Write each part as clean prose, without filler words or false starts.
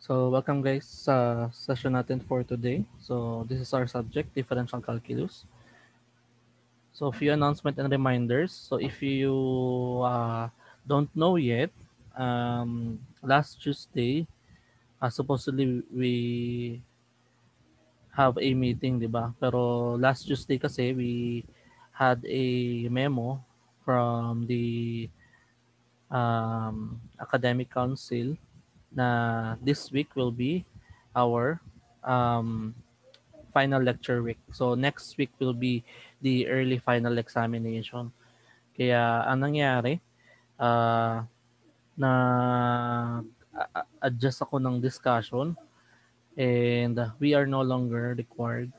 So, welcome guys sa session natin for today. So, this is our subject, differential calculus. So, few announcement and reminders. So, if you don't know yet, last Tuesday, supposedly we have a meeting, di ba? Pero last Tuesday kasi we had a memo from the academic council na this week will be our um, final lecture week. So next week will be the early final examination. Kaya ang nangyari, uh, na adjust ako ng discussion and we are no longer required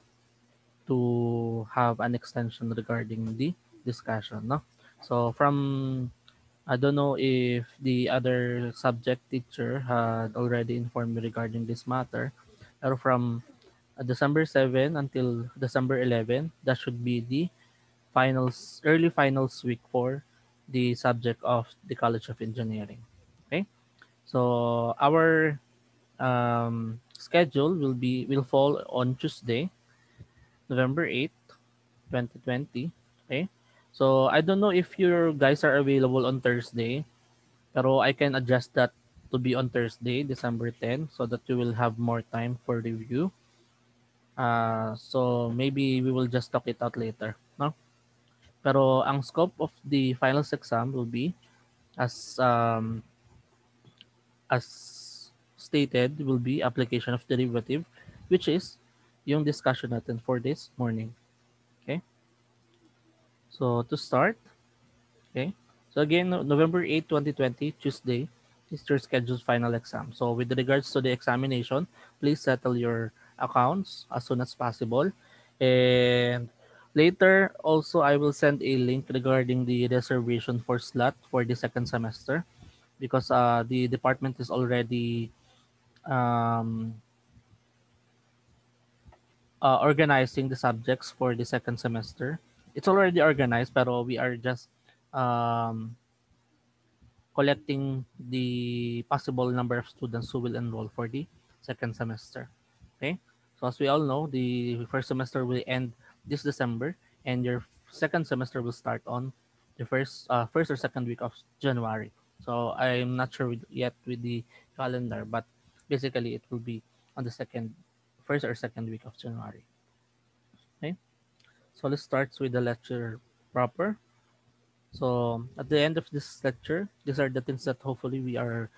to have an extension regarding the discussion. No? So from I don't know if the other subject teacher had already informed me regarding this matter. Pero from December 7 until December 11, that should be the early finals week for the subject of the College of Engineering. Okay, so our schedule will fall on Tuesday, November 8th, 2020. Okay, so I don't know if your guys are available on Thursday, pero I can adjust that to be on Thursday, December 10, so that you will have more time for review. So maybe we will just talk it out later, no? Pero ang scope of the finals exam will be as as stated will be application of derivative, which is yung discussion natin for this morning. Okay? So to start, okay? So again, November 8, 2020, Tuesday, is your scheduled final exam. So with regards to the examination, please settle your accounts as soon as possible. And later, also, I will send a link regarding the reservation for slot for the second semester because the department is already um, organizing the subjects for the second semester. It's already organized, pero we are just um, collecting the possible number of students who will enroll for the second semester. Okay? So as we all know, the first semester will end this December and your second semester will start on the first or second week of January. So I'm not sure yet with the calendar, but basically it will be on the first or second week of January. Okay? So let's start with the lecture proper. So at the end of this lecture, these are the things that hopefully we are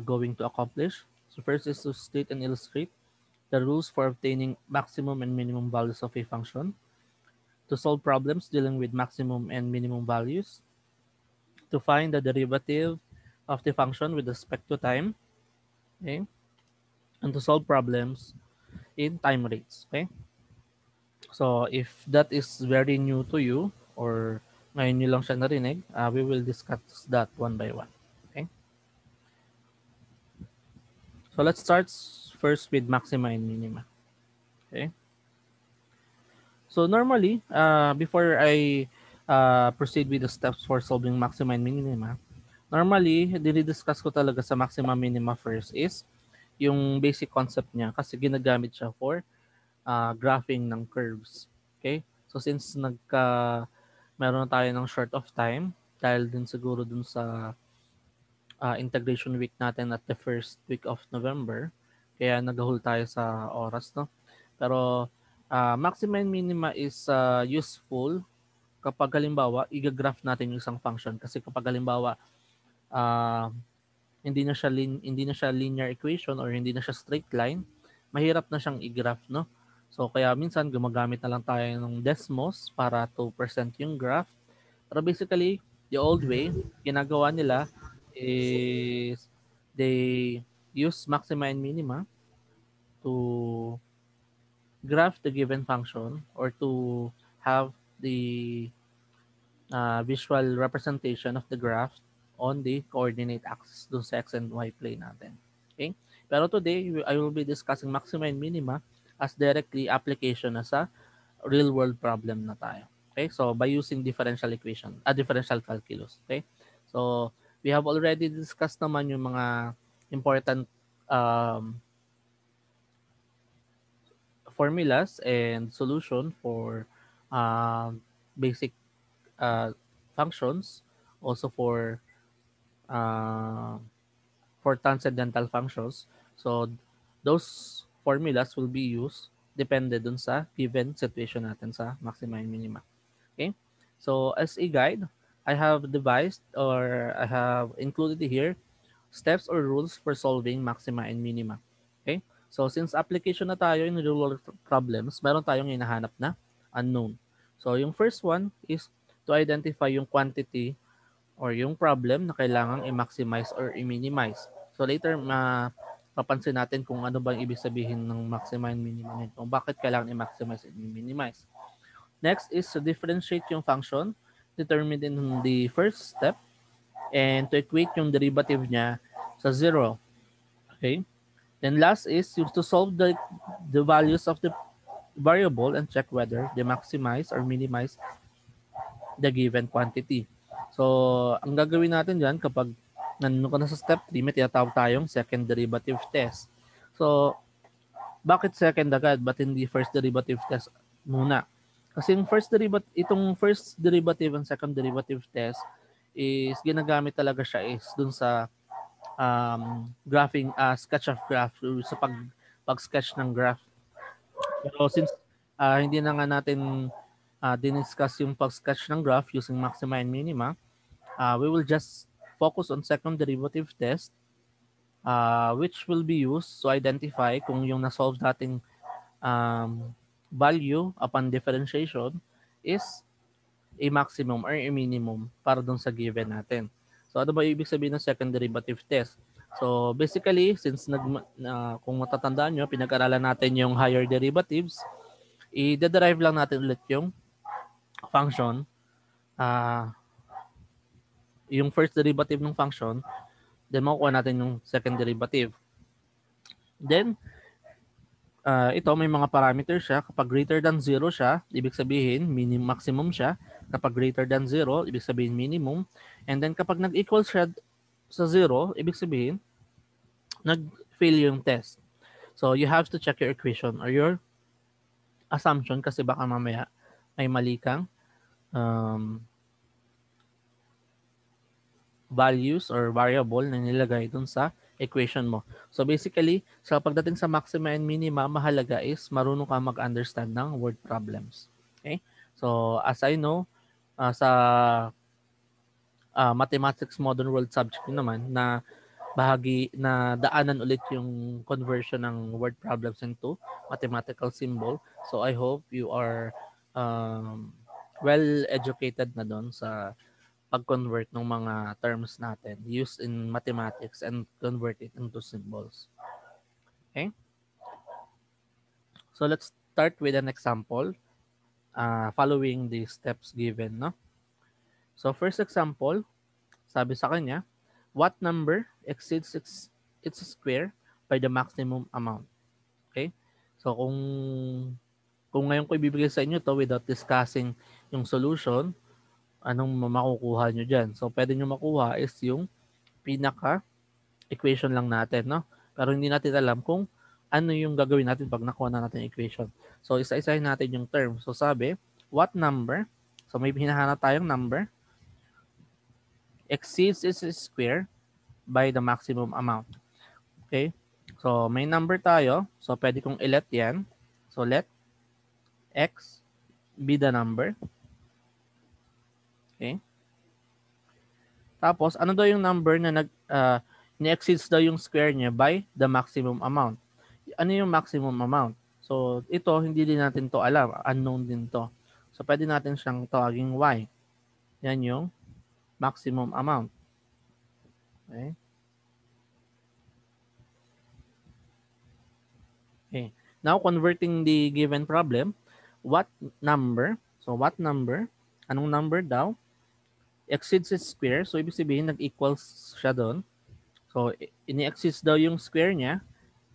going to accomplish. So first is to state and illustrate the rules for obtaining maximum and minimum values of a function, to solve problems dealing with maximum and minimum values, to find the derivative of the function with respect to time, okay, and to solve problems in time rates. Okay. So if that is very new to you or ngayon nyo lang siya narinig, we will discuss that one by one. Okay. So let's start first with maxima and minima. Okay. So normally, before I proceed with the steps for solving maxima and minima, normally, dinidiscuss ko talaga sa maxima minima first is yung basic concept niya kasi ginagamit siya for graphing ng curves. Okay? So since meron tayo ng short of time, dahil din siguro dun sa integration week natin at the first week of November, kaya nagahol tayo sa oras, no? Pero maxima and minima is useful kapag halimbawa i-graph natin yung isang function kasi kapag halimbawa ah, hindi na siya linear equation or hindi na siya straight line, mahirap na siyang i-graph, no? So kaya minsan gumagamit na lang tayo ng Desmos para to present yung graph. Pero basically, the old way, ginagawa nila is they use maxima and minima to graph the given function or to have the visual representation of the graph on the coordinate axis dun sa x and y plane natin. Okay? Pero today, I will be discussing maxima and minima as directly application na sa real world problem na tayo. Okay? So, by using differential calculus. Okay? So, we have already discussed naman yung mga important um, formulas and solution for um, basic uh, functions, also uh, for transcendental functions. So those formulas will be used depende dun sa given situation natin sa maxima and minima. Okay? So as a guide, I have devised or I have included here steps or rules for solving maxima and minima. Okay? So since application na tayo in real world problems, meron tayong hinahanap na unknown. So yung first one is to identify yung quantity or yung problem na kailangang i-maximize or i-minimize. So later mapapansin natin kung ano ba yung ibig sabihin ng maxima and minima nito. Bakit kailangan i-maximize and i-minimize. Next is to differentiate yung function determined in the first step and to equate yung derivative niya sa zero. Okay? Then last is to solve the values of the variable and check whether they maximize or minimize the given quantity. So, ang gagawin natin dyan kapag nandun ka na sa step 3, may tinatawag tayong second derivative test. So, bakit second agad? Ba't hindi first derivative test muna? Kasi yung first derivative and second derivative test is ginagamit talaga siya is dun sa graphing, sketch of graph, sa pag-sketch ng graph. Pero since hindi na nga natin diniscuss yung pag-sketch ng graph using maxima and minima, we will just focus on second derivative test, which will be used to identify kung yung na-solve nating value upon differentiation is a maximum or a minimum para dun sa given natin. So ano ba ibig sabihin ng second derivative test? So basically, since kung matatandaan nyo, pinag-aralan natin yung higher derivatives, i-derive lang natin ulit yung function, yung first derivative ng function, then makukuha natin yung second derivative. Then, ito may mga parameters siya. Kapag greater than 0 siya, ibig sabihin maximum siya. Kapag greater than 0, ibig sabihin minimum. And then kapag nag-equal siya sa 0, ibig sabihin nag-fail yung test. So you have to check your equation or your assumption kasi baka mamaya may mali kang values or variable na nilagay dun sa equation mo. So basically, sa pagdating sa maxima and minima, mahalaga is marunong ka mag-understand ng word problems. Okay? So as I know, sa mathematics modern world subject naman na bahagi na daanan ulit yung conversion ng word problems into mathematical symbol. So I hope you are well educated na doon sa pag-convert ng mga terms natin used in mathematics and convert it into symbols. Okay? So let's start with an example following the steps given. No? So first example, sabi sa kanya, what number exceeds its square by the maximum amount? Okay? So kung ngayon ko ibibigay sa inyo to without discussing yung solution, anong makukuha nyo dyan? So pwede nyo makuha is yung pinaka equation lang natin, no? Pero hindi natin alam kung ano yung gagawin natin pag nakuha na natin equation. So isa-isahin natin yung term. So sabi, what number? So may hinahanap tayong number exceeds its square by the maximum amount. Okay? So may number tayo. So pwede kong i-let yan. So let x be the number. Okay? Tapos ano daw yung number na ni-exceeds daw yung square niya by the maximum amount. Ano yung maximum amount? So ito hindi din natin to alam, unknown din to. So pwede natin siyang tawaging y. Yan yung maximum amount. Okay? Okay. Now converting the given problem, what number? So what number? Anong number daw? Exceeds its square. So ibig sabihin nag-equals siya doon. So ini-exceeds daw yung square niya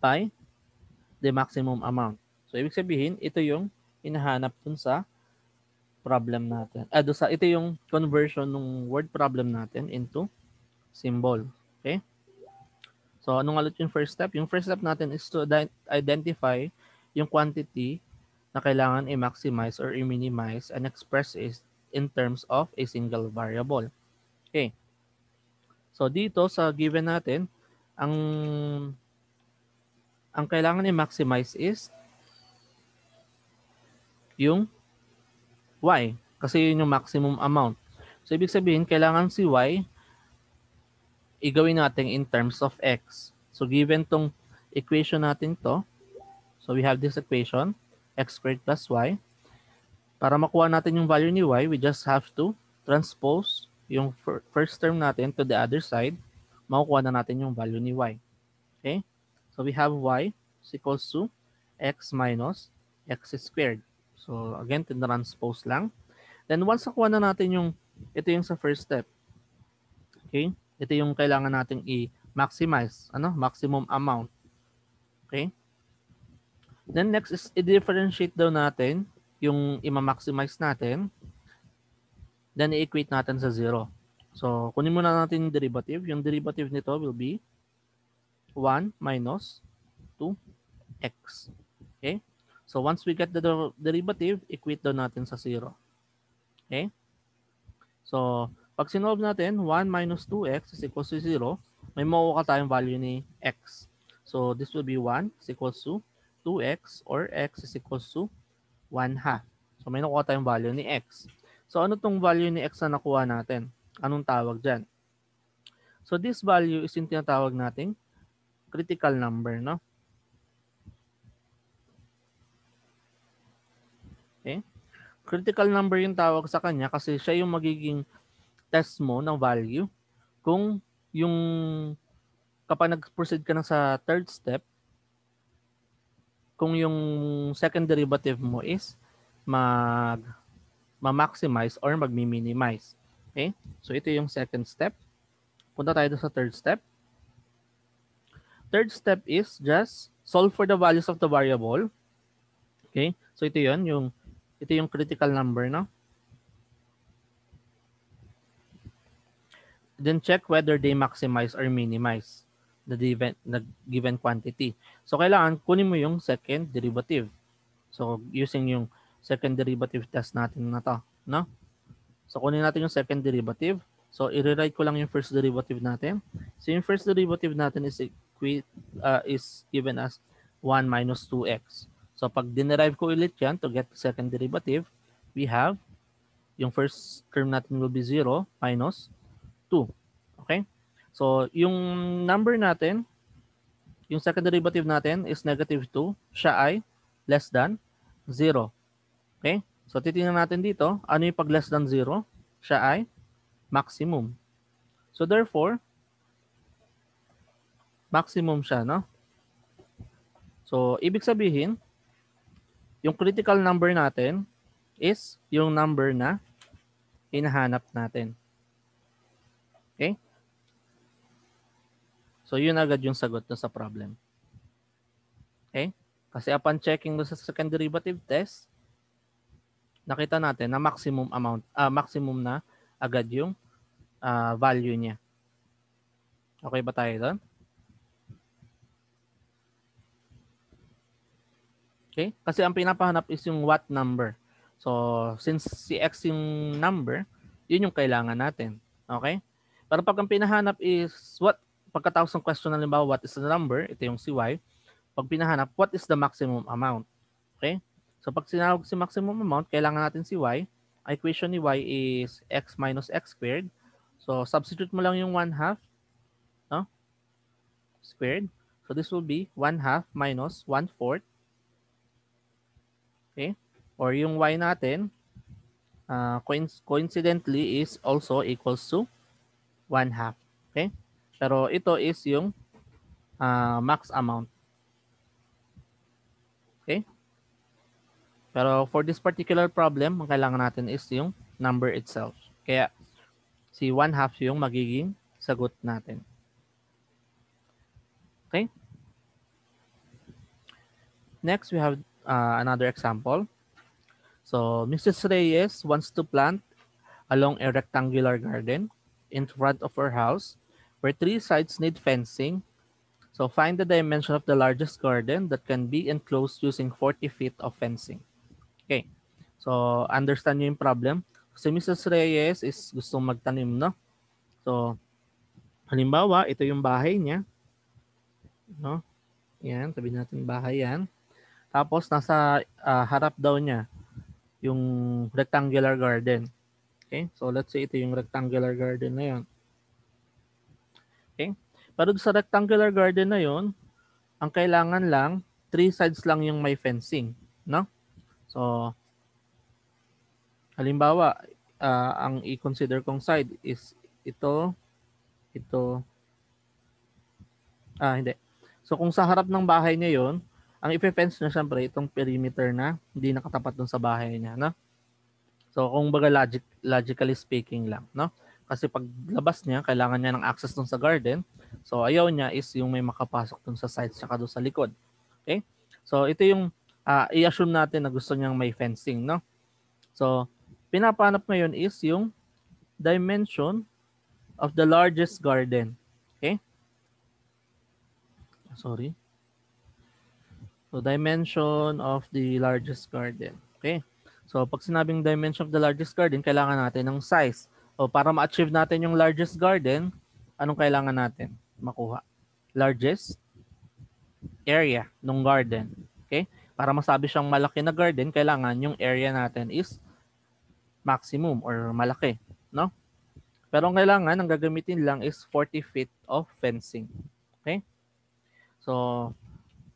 by the maximum amount. So ibig sabihin ito yung hinahanap dun sa problem natin. Ito yung conversion ng word problem natin into symbol. Okay? So So, anong ulit yung first step? Yung first step natin is to identify yung quantity na kailangan i-maximize or i-minimize and express is in terms of a single variable. Okay. So, dito sa given natin, ang kailangan i-maximize is yung y. Kasi yun yung maximum amount. So, ibig sabihin, kailangan si y igawin natin in terms of x. So, given tong equation natin to, so we have this equation, x squared plus y. Para makuha natin yung value ni y, we just have to transpose yung first term natin to the other side. Makukuha na natin yung value ni y. Okay? So, we have y is equals to x minus x squared. So, again, transpose lang. Then, once nakuha na natin yung, ito yung sa first step. Okay? Ito yung kailangan nating i-maximize, maximum amount. Okay? Then next is i-differentiate daw natin yung i-maximize natin. Then i-equate natin sa 0. So, kunin muna natin yung derivative. Yung derivative nito will be 1 minus 2x. Okay? So, once we get the derivative, equate daw natin sa 0. Okay? So, pag sinolve natin, 1 minus 2x is equals to 0, may makuha tayong value ni x. So, this will be 1 is equals to 2x or x is equals to 1 half. So, may nakuha tayong value ni x. So, ano tong value ni x na nakuha natin? Anong tawag dyan? So, this value is yung tinatawag nating critical number, no? Okay? Critical number yung tawag sa kanya kasi siya yung magiging test mo ng value kung yung kapag nag-proceed ka na sa third step, kung yung second derivative mo is ma-maximize or mag-minimize. Okay? So, ito yung second step. Punta tayo sa third step. Third step is just solve for the values of the variable. Okay? So, ito yung critical number, no? Then check whether they maximize or minimize the given quantity. So, kailangan kunin mo yung second derivative. So, using yung second derivative test natin na to, no? So, kunin natin yung second derivative. So, i-rewrite ko lang yung first derivative natin. So, yung first derivative natin is given as 1 minus 2x. So, pag dinerive ko ulit yan to get the second derivative, we have yung first term natin will be 0 minus 2. Okay? So, yung number natin, yung second derivative natin is negative 2. Siya ay less than 0. Okay? So, titingnan natin dito, ano yung pag less than 0? Siya ay maximum. So, therefore, maximum siya, no? So, ibig sabihin, yung critical number natin is yung number na hinahanap natin. Okay? So, yun agad yung sagot na sa problem. Okay? Kasi upon checking sa second derivative test, nakita natin na maximum na agad yung value niya. Okay ba tayo doon? Okay? Kasi ang pinapahanap is yung what number. So, since si x yung number, yun yung kailangan natin. Okay? Pero pag ang pinahanap is pagkatapos ng question halimbawa, what is the number? Ito yung si y. Pag pinahanap, what is the maximum amount? Okay? So, pag sinawag si maximum amount, kailangan natin si y. Ang equation ni y is x minus x squared. So, substitute mo lang yung 1 half, no? Squared. So, this will be 1 half minus 1/4. Okay? Or yung y natin, coincidentally is also equals to 1 half. Okay? Pero ito is yung max amount. Okay? Pero for this particular problem, ang kailangan natin is yung number itself. Kaya si 1 half yung magiging sagot natin. Okay? Next, we have another example. So, Mrs. Reyes wants to plant along a rectangular garden in front of her house where 3 sides need fencing So find the dimension of the largest garden that can be enclosed using 40 feet of fencing. Okay. So understand nyo yung problem. Si Mrs. Reyes is gustong magtanim, no? So halimbawa, ito yung bahay niya, no? Yan, sabihin natin bahay yan. Tapos nasa harap daw niya yung rectangular garden. Okay? So let's say ito yung rectangular garden na yon. Okay? Pero sa rectangular garden na yon, ang kailangan lang 3 sides lang yung may fencing, no? So halimbawa, ang i-consider kong side is ito, ito, hindi. So kung sa harap ng bahay niya yon, ang ife-fence niya syempre itong perimeter na hindi nakatapat dun sa bahay niya, no? So kung baga logically speaking lang, no? Kasi pag labas niya, kailangan niya ng access dun sa garden. So ayaw niya is yung may makapasok dun sa sides saka dun sa likod. Okay? So ito yung i-assume natin na gusto niyang may fencing, no? So pinapanap ngayon is yung dimension of the largest garden. Okay? Sorry. So dimension of the largest garden. Okay? So pag sinabing dimension of the largest garden, kailangan natin ng size. So para ma-achieve natin yung largest garden, anong kailangan natin makuha? Largest area ng garden. Okay? Para masabi siyang malaki na garden, kailangan yung area natin is maximum or malaki, no? Pero ang kailangan ang gagamitin lang is 40 feet of fencing. Okay? So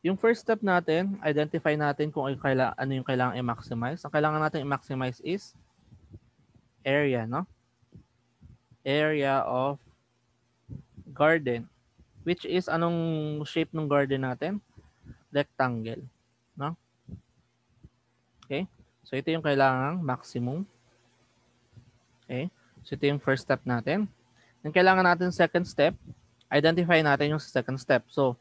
yung first step natin, identify natin kung ano yung kailangan i-maximize. Ang kailangan natin i-maximize is area, no? Area of garden. Which is, anong shape ng garden natin? Rectangle, no? Okay? So, ito yung kailangang maximum. Okay? So, ito yung first step natin. Yung kailangan natin second step, identify natin yung second step. So,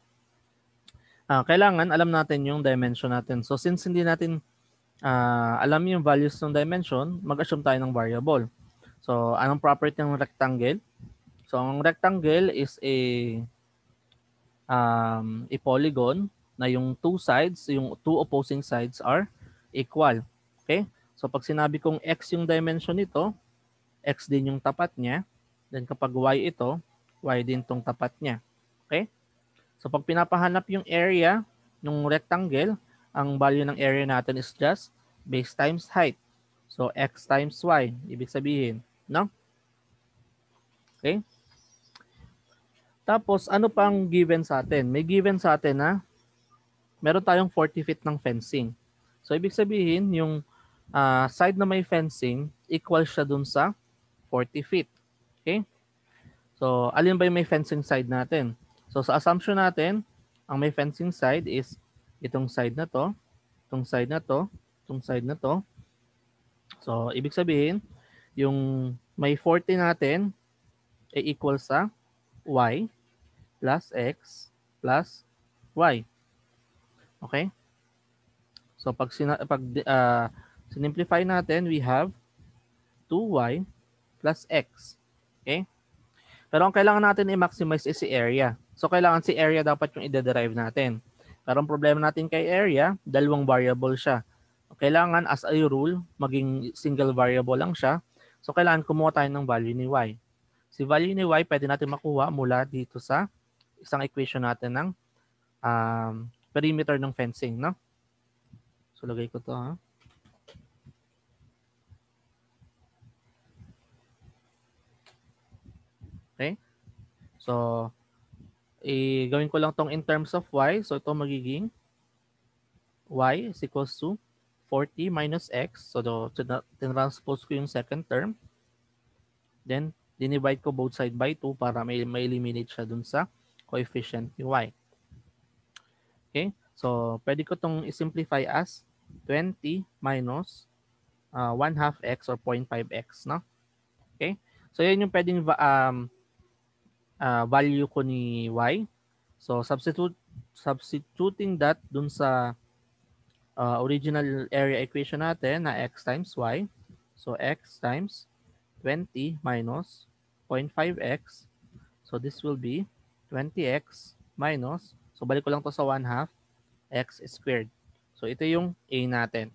kailangan alam natin yung dimension natin. So, since hindi natin alam yung values ng dimension, mag-assume tayo ng variable. So, anong property ng rectangle? So, ang rectangle is a polygon na yung two sides, yung two opposing sides are equal. Okay? So, pag sinabi kong x yung dimension nito, x din yung tapat niya. Then, kapag y ito, y din tong tapat niya. Okay? So, pag pinapahanap yung area ng rectangle, ang value ng area natin is just base times height. So, x times y, ibig sabihin, no? Okay? Tapos, ano pang given sa atin? May given sa atin na meron tayong 40 feet ng fencing. So, ibig sabihin, yung side na may fencing, equal siya dun sa 40 feet. Okay? So, alin ba yung may fencing side natin? So, sa assumption natin, ang may fencing side is itong side na to, itong side na to, itong side na to. So, ibig sabihin, yung may 40 natin ay equal sa y plus x plus y. Okay? So, pag simplify natin, we have 2y plus x. Okay? Pero ang kailangan natin i-maximize is si area. So, kailangan si area dapat yung i-derive natin. Pero ang problema natin kay area, dalawang variable siya. Kailangan as a rule, maging single variable lang siya. So, kailangan kumuha tayo ng value ni y. Si value ni y, pwede natin makuha mula dito sa isang equation natin ng perimeter ng fencing, no? So, lagay ko to, ha? Okay? So, gawin ko lang tong in terms of y. So, ito magiging y is equals to 40 minus x. So, tinranspose ko yung second term. Then, dinivide ko both side by 2 para may eliminate siya dun sa coefficient ni y. Okay? So, pwede ko itong i-simplify as 20 minus 1 half x or 0.5x, no? Okay? So, yan yung pwedeng value ko ni y. So, substituting that dun sa original area equation natin na x times y. So, x times 20 minus 0.5x. So, this will be 20x minus, so balik ko lang to sa 1/2 x squared. So ito yung a natin.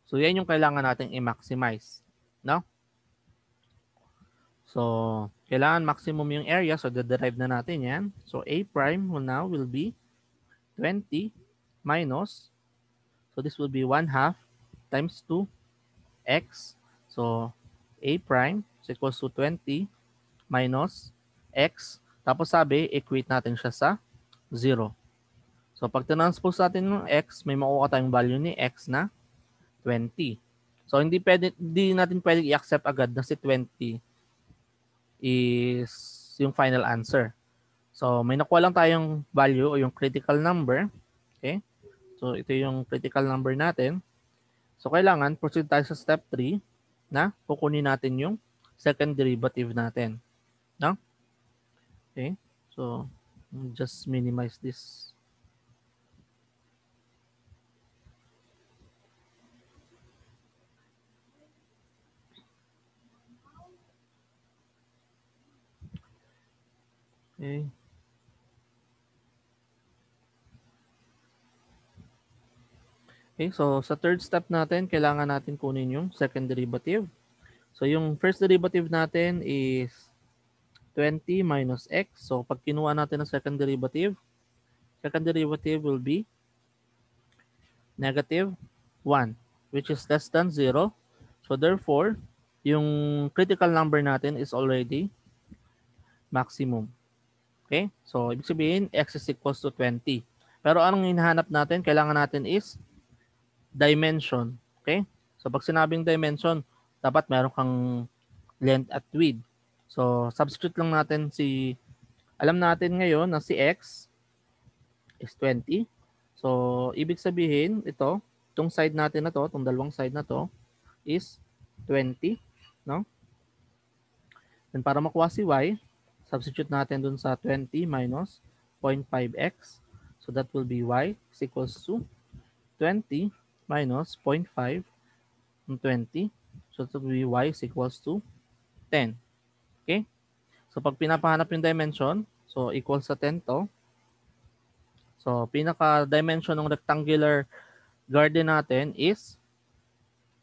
So yan yung kailangan nating i-maximize, no? So kailangan maximum yung area, so de-derive na natin yan. So a prime will be 20 minus, so this will be 1/2 times 2 x. So a prime is equals to 20 minus x. Tapos sabi, equate natin siya sa 0. So pag transpose natin ng x, may makuha tayong value ni x na 20. So hindi natin pwedeng i-accept agad na si 20 is yung final answer. So may nakuha lang tayong value o yung critical number. Okay? So ito yung critical number natin. So kailangan proceed tayo sa step 3 na kukunin natin yung second derivative natin. No? Okay? So just minimize this. Okay. Okay, so sa third step natin, kailangan natin kunin yung second derivative. So yung first derivative natin is 20 minus x. So pag kinuha natin ang second derivative will be negative 1, which is less than 0. So therefore, yung critical number natin is already maximum. Okay? So ibig sabihin, x is equals to 20. Pero anong hinahanap natin? Kailangan natin is dimension. Okay? So pag sinabing dimension, dapat meron kang length at width. So substitute lang natin alam natin ngayon na si x is 20. So ibig sabihin, itong side natin na to, itong dalawang side na to is 20, no? Then para makuha si y, substitute natin dun sa 20 minus 0.5x. So that will be y is equals to 20 minus 0.5 ng 20. So that will be y is equals to 10. Okay? So pag pinapahanap yung dimension, so equals sa 10 to. So pinaka-dimension ng rectangular garden natin is,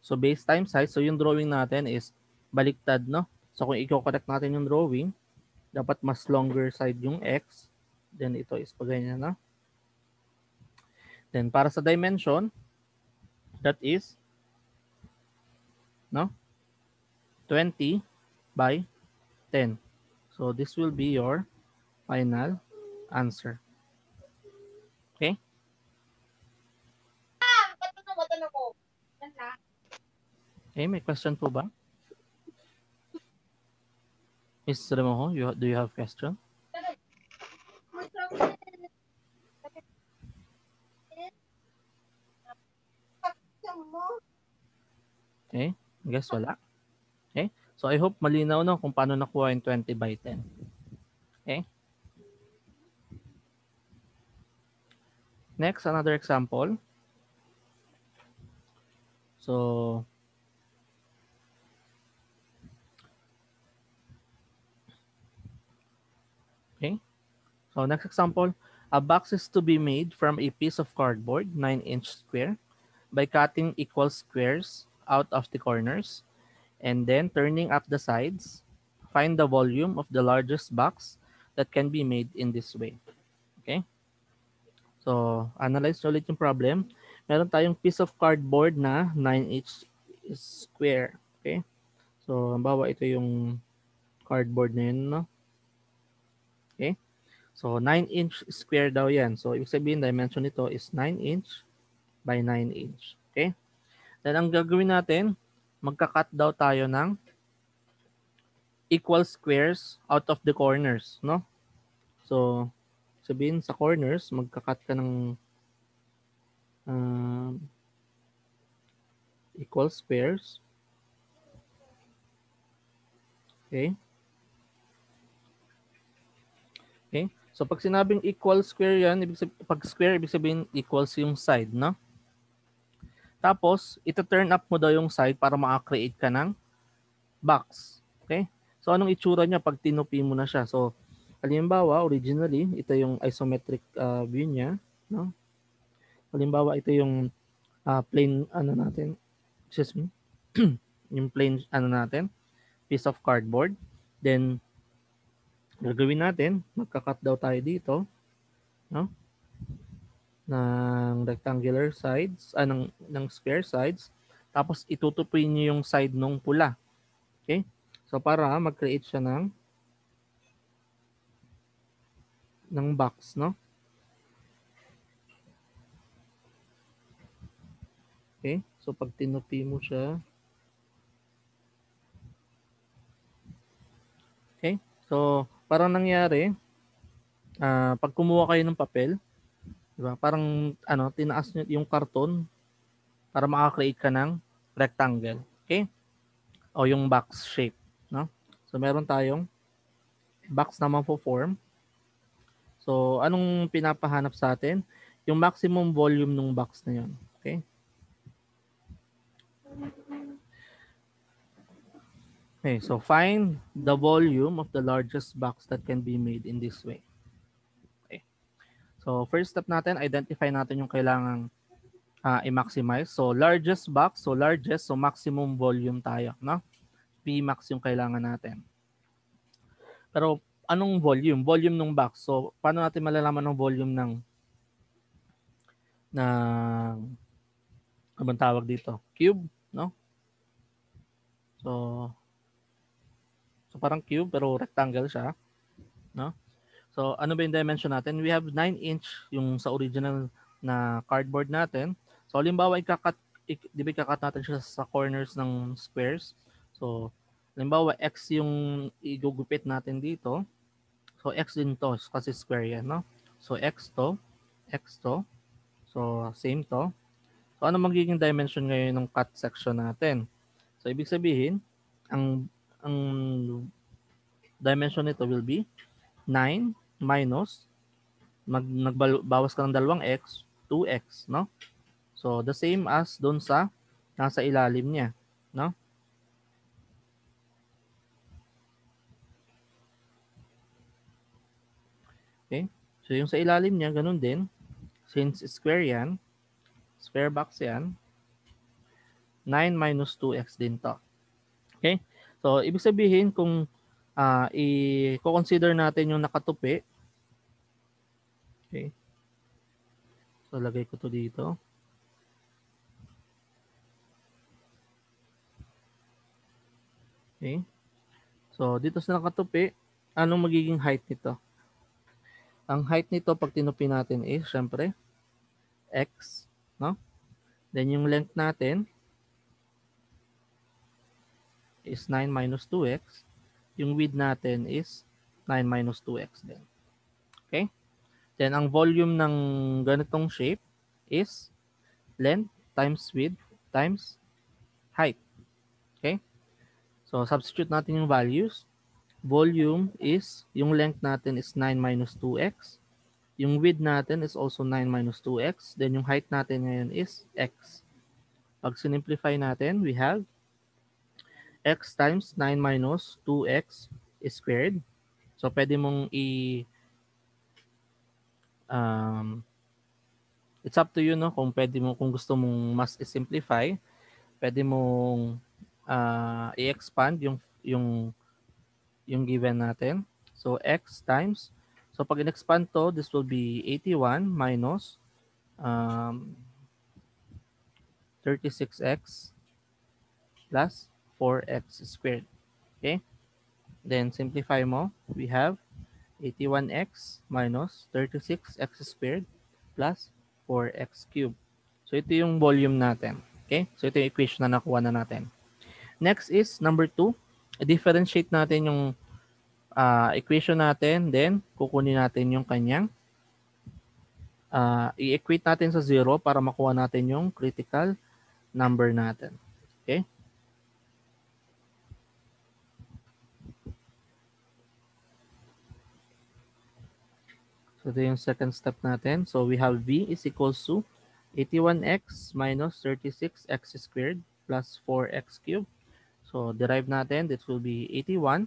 so base times height. So yung drawing natin is baliktad, no? So kung i-correct natin yung drawing, dapat mas longer side yung x. Then ito is pa ganyan, no? Then para sa dimension, that is, no? 20 by 10. So this will be your final answer. Okay? Okay, may question po ba? Ms. Remojo, do you have question? Okay, I guess wala. Okay, so I hope malinaw no kung paano nakuha yung 20 by 10. Okay. Next, another example. So, okay. So next example, a box is to be made from a piece of cardboard 9-inch square by cutting equal squares out of the corners and then turning up the sides. Find the volume of the largest box that can be made in this way. Okay? So, analyze ulit yung problem. Meron tayong piece of cardboard na 9-inch square. Okay? So, halimbawa ito yung cardboard na yun, no? Okay? So, 9-inch square daw yan. So, ibig sabihin, dimension nito is 9-inch by 9-inch. Okay? Then, ang gagawin natin, magka-cut daw tayo ng equal squares out of the corners, no? So, sabihin sa corners, magka-cut ka ng equal squares. Okay? Okay? So, pag sinabing equal square yan, pag square, ibig sabihin equals yung side, no? Tapos, ito turn up mo daw yung side para maka-create ka ng box. Okay? So, anong itsura niya pag tinupi mo na siya? So, Halimbawa, originally, ito yung isometric view niya, no? Halimbawa, ito yung plain ano natin, excuse me, yung plain ano natin, piece of cardboard. Then, gagawin natin, magka-cut daw tayo dito, no? Ng rectangular sides, ng square sides. Tapos, itutupoy niyo yung side nung pula. Okay? So, para mag-create siya ng box, no? Okay? So, pag tinupi mo siya, okay? So, parang nangyari, pag kumuha kayo ng papel, di ba? Parang, tinaas nyo yung karton para maka-create ka ng rectangle. Okay? O yung box shape, no? So, meron tayong box na form. So, anong pinapahanap sa atin? Yung maximum volume ng box na yun. Okay? Okay, so find the volume of the largest box that can be made in this way. Okay. So, first step natin, identify natin yung kailangang i-maximize. So, largest box, so maximum volume tayo, no? Pmax yung kailangan natin. Pero, anong volume? Volume ng box. So, paano natin malalaman ng volume ng ano bang tawag dito? Cube, no? So, parang cube pero rectangle siya, no? So, ano ba yung dimension natin? We have 9-inch yung sa original na cardboard natin. So, halimbawa, di ba ikakat natin siya sa corners ng squares. So, halimbawa, X yung igugupit natin dito. So, X din to kasi square yan, no? So, X to, X to. So, same to. So, ano magiging dimension ngayon ng cut section natin? So, ibig sabihin, ang dimension nito will be 9 minus nagbawas ka ng dalawang x, 2x, no? So, the same as doon sa nasa ilalim niya, no? Okay? So, yung sa ilalim niya, ganun din. Since square yan, square box yan, 9 minus 2x din to. Okay? So, ibig sabihin kung i-consider natin yung nakatupi, okay? So, lagay ko to dito. Okay? So, dito sa nakatupi, anong magiging height nito? Ang height nito pag tinupi natin is, syempre, x, no? Then yung length natin is 9 minus 2x. Yung width natin is 9 minus 2x din. Okay? Then ang volume ng ganitong shape is length times width times height. Okay? So, substitute natin yung values. Volume is, yung length natin is 9 minus 2x. Yung width natin is also 9 minus 2x. Then yung height natin ngayon is x. Pag sinimplify natin, we have x times 9 minus 2x squared. So, pwede mong it's up to you, no? Kung gusto mong mas i-simplify, pwede mong i-expand yung given natin. So, x times, so pag in-expand to, this will be 81 minus 36x plus 4x squared. Okay? Then, simplify mo. We have 81x minus 36x squared plus 4x cubed. So, ito yung volume natin. Okay? So, ito yung equation na nakuha na natin. Next is number 2. I-differentiate natin yung equation natin. Then, kukunin natin yung kanyang i-equate natin sa 0 para makuha natin yung critical number natin. Okay? So, ito yung second step natin. So, we have V is equals to 81x minus 36x squared plus 4x cubed. So, derive natin, this will be 81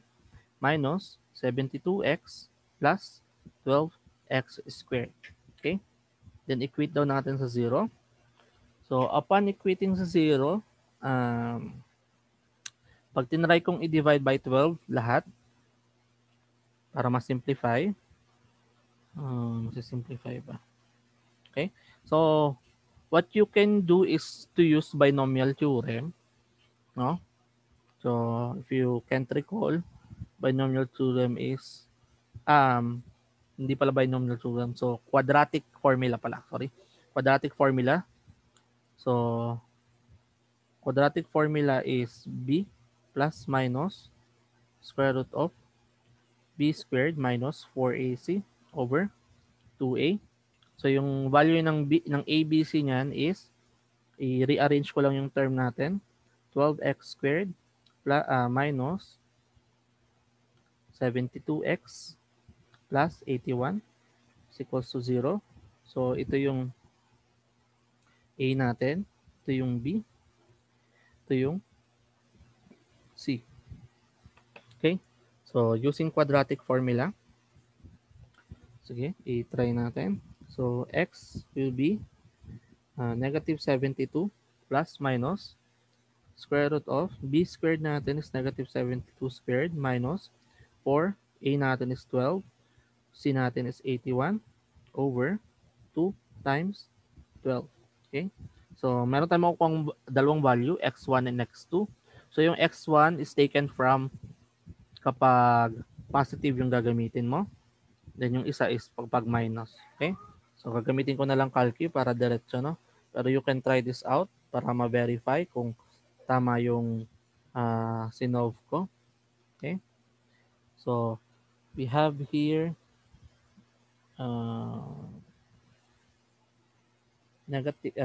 minus 72x plus 12x squared. Okay? Then equate daw natin sa 0. So upon equating sa 0, pag tinry kong i-divide by 12 lahat, para ma-simplify, simplify ba? Okay? So what you can do is to use binomial theorem, no? So if you can't recall, binomial theorem is hindi pala binomial theorem. So quadratic formula pala, sorry. Quadratic formula. So quadratic formula is b plus minus square root of b squared minus 4ac over 2a. So yung value ng b ng ABC niyan is i-rearrange ko lang yung term natin. 12x squared plus, minus 72x plus 81 is equals to 0. So ito yung A natin, ito yung B, ito yung C. Okay? So using quadratic formula, sige, i-try natin. So x will be negative 72 plus minus square root of b squared natin is negative 72 squared minus 4, a natin is 12, c natin is 81 over 2 times 12. Okay? So meron tayong makukuha dalawang value, x1 and x2. So yung x1 is taken from kapag positive yung gagamitin mo. Then yung isa is pag minus. Okay? So gagamitin ko na lang calcu para diretso, no? Pero you can try this out para ma-verify kung tama yung sinolve ko. Okay? So we have here negative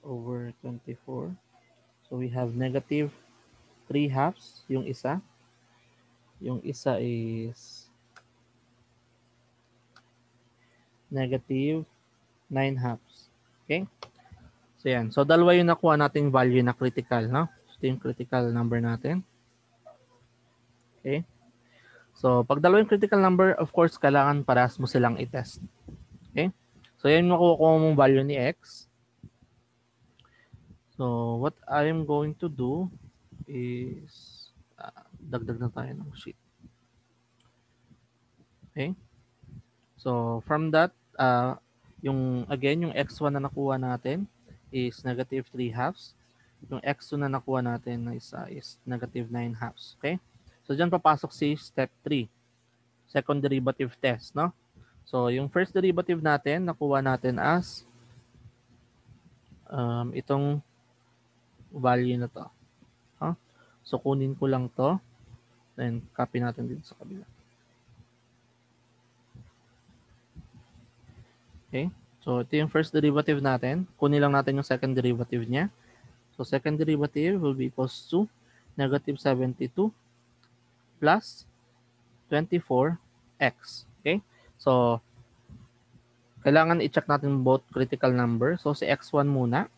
over 24. So we have negative 3 halves yung isa. Yung isa is negative 9 halves. Okay? So yan. So dalawa yung nakuha nating value na critical, no? Ito yung critical number natin. Okay? So pag dalawa yung critical number, of course, kailangan parehas mo silang i-test. Okay? So yan yung makukuha mong value ni x. So what I am going to do is dagdag na tayo ng sheet. Okay? So from that, yung x1 na nakuha natin is negative 3 halves. Yung x2 na nakuha natin na isa is negative 9 halves. Okay? So dyan papasok si step 3, second derivative test, no? So yung first derivative natin, nakuha natin as itong value na to. Huh? So kunin ko lang to, then copy natin dito sa kabila. Okay? So ito yung first derivative natin. Kunin lang natin yung second derivative niya. So second derivative will be equals to negative 72 plus 24x. Okay? So kailangan i-check natin both critical number. So si x1 muna.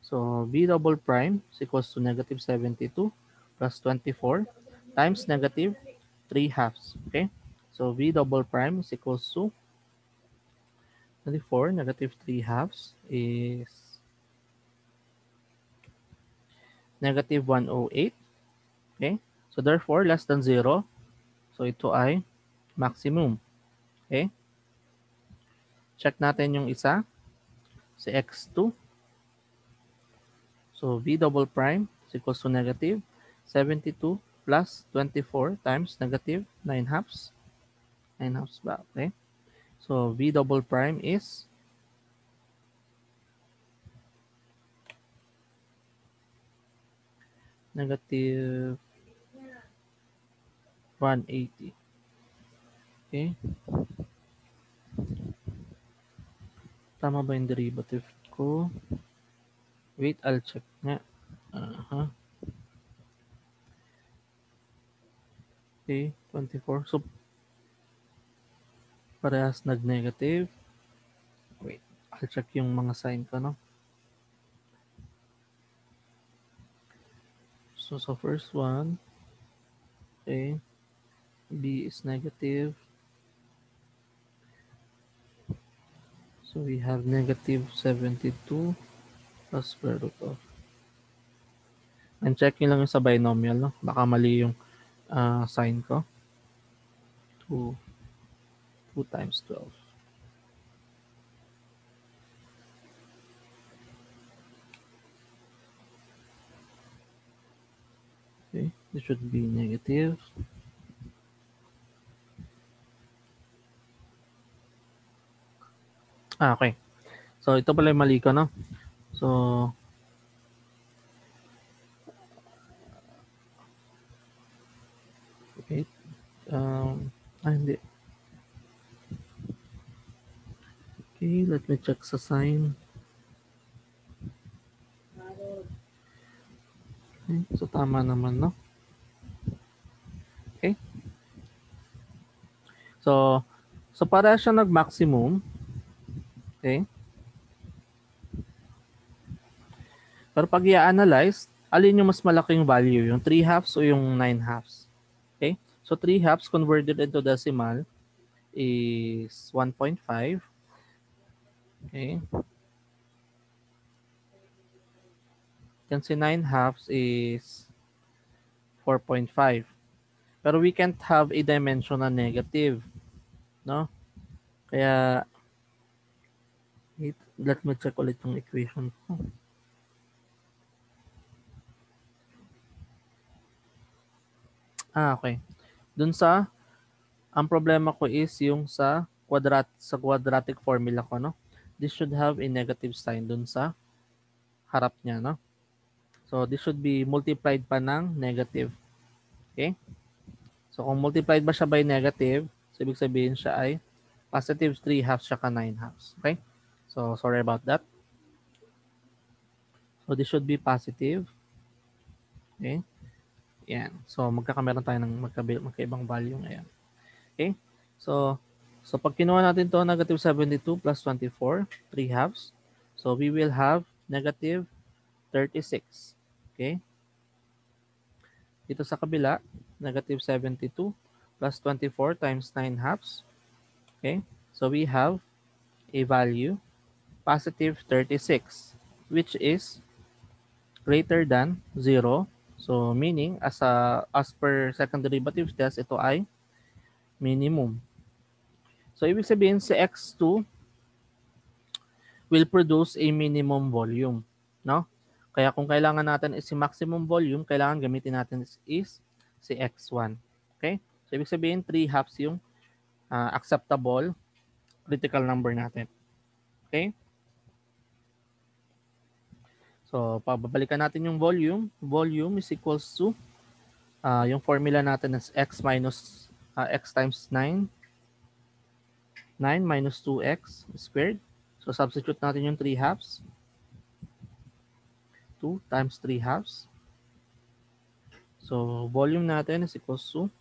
So b double prime is equals to negative 72 plus 24 times negative 3 halves. Okay? So b double prime is equals to 24 negative 3 halves is negative 108. Okay? So therefore, less than 0. So ito ay maximum. Okay? Check natin yung isa. Si x2. So v double prime is equals to negative 72 plus 24 times negative 9 halves. 9 halves ba? Okay? So v double prime is negative 180. Okay? Tama ba yung derivative ko? Wait, I'll check nga. Okay, 24. So, parehas nag-negative. Wait, I'll check yung mga sign ko, no? So first one, okay, B is negative. So we have negative 72 plus square root of. I'm checking lang yung sa binomial, no? Baka mali yung sign ko. 2, 2 times 12. Okay, this should be negative. Okay. So ito pala yung mali ko, no? So, okay. Hindi. Okay, let me check sa sign. Okay, so tama naman, no? Okay. So para siya nag-maximum, okay? Pero pag i-analyze, alin yung mas malaking value? Yung 3 halves o yung 9 halves? Okay? So 3 halves converted into decimal is 1.5. Okay? Then si 9 halves is 4.5. Pero we can't have a dimension na negative, no? Kaya let me check ulit yung equation ko. Okay. Dun sa ang problema ko is yung sa quadratic formula ko, no? This should have a negative sign dun sa harap niya, no? So this should be multiplied pa ng negative. Okay? So kung multiplied ba siya by negative, so ibig sabihin siya ay positive 3 halves siya ka 9 halves. Okay? So sorry about that. So this should be positive. Okay? Yan. So magkakameron tayo ng magkaibang value ngayon. Okay? So pag kinuha natin to, negative 72 plus 24, 3 halves. So we will have negative 36. Okay? Dito sa kabila, negative 72 plus 24 times 9 halves. Okay? So we have a value positive 36, which is greater than 0. So meaning as per second derivative test, ito ay minimum. So ibig sabihin si x2 will produce a minimum volume, no? Kaya kung kailangan natin is si maximum volume, kailangan gamitin natin is si x1. Okay? So ibig sabihin 3 halves yung acceptable critical number natin. Okay? So pabalikan natin yung volume. Volume is equals to yung formula natin is x minus x times 9. 9 minus 2x squared. So substitute natin yung 3 halves. 2 times 3 halves. So volume natin is equals to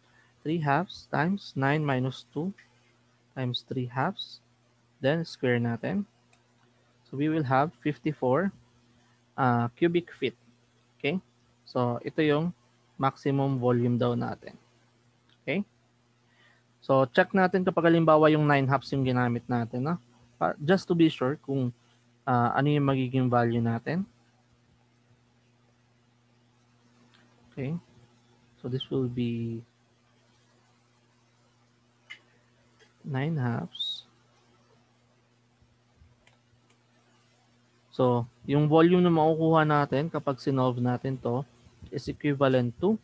3 halves times 9 minus 2 times 3 halves. Then square natin. So we will have 54 cubic feet. Okay? So ito yung maximum volume daw natin. Okay? So check natin kapag halimbawa yung 9 halves yung ginamit natin. No? Just to be sure kung ano yung magiging value natin. Okay? So this will be 9 halves. So, yung volume na makukuha natin kapag sinolve natin to is equivalent to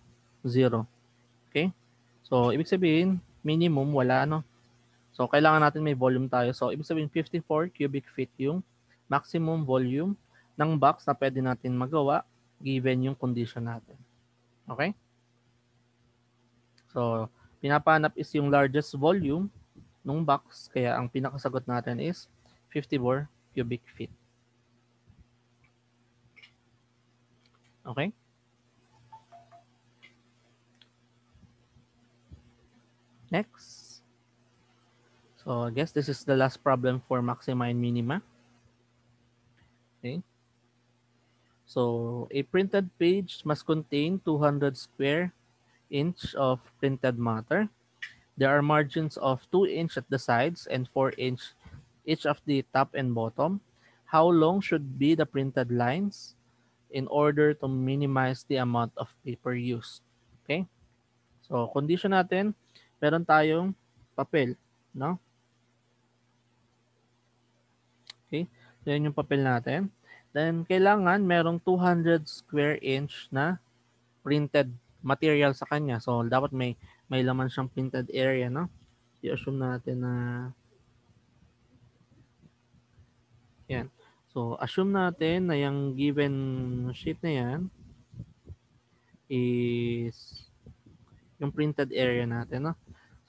0. Okay? So, ibig sabihin, minimum, wala, no? So, kailangan natin may volume tayo. So, ibig sabihin, 54 cubic feet yung maximum volume ng box na pwede natin magawa given yung condition natin. Okay? So, pinapanap is yung largest volume ng box. Kaya, ang pinakasagot natin is 54 cubic feet. Okay? Next. So I guess this is the last problem for maxima and minima. Okay. So a printed page must contain 200 square inch of printed matter. There are margins of 2 inch at the sides and 4 inch each of the top and bottom. How long should be the printed lines in order to minimize the amount of paper used? Okay? So, condition natin, meron tayong papel, no? Okay? So, yun yung papel natin. Then, kailangan merong 200 square inch na printed material sa kanya. So, dapat may laman siyang printed area, no? I-assume natin na yan. So, assume natin na yung given sheet na yan is yung printed area natin, no?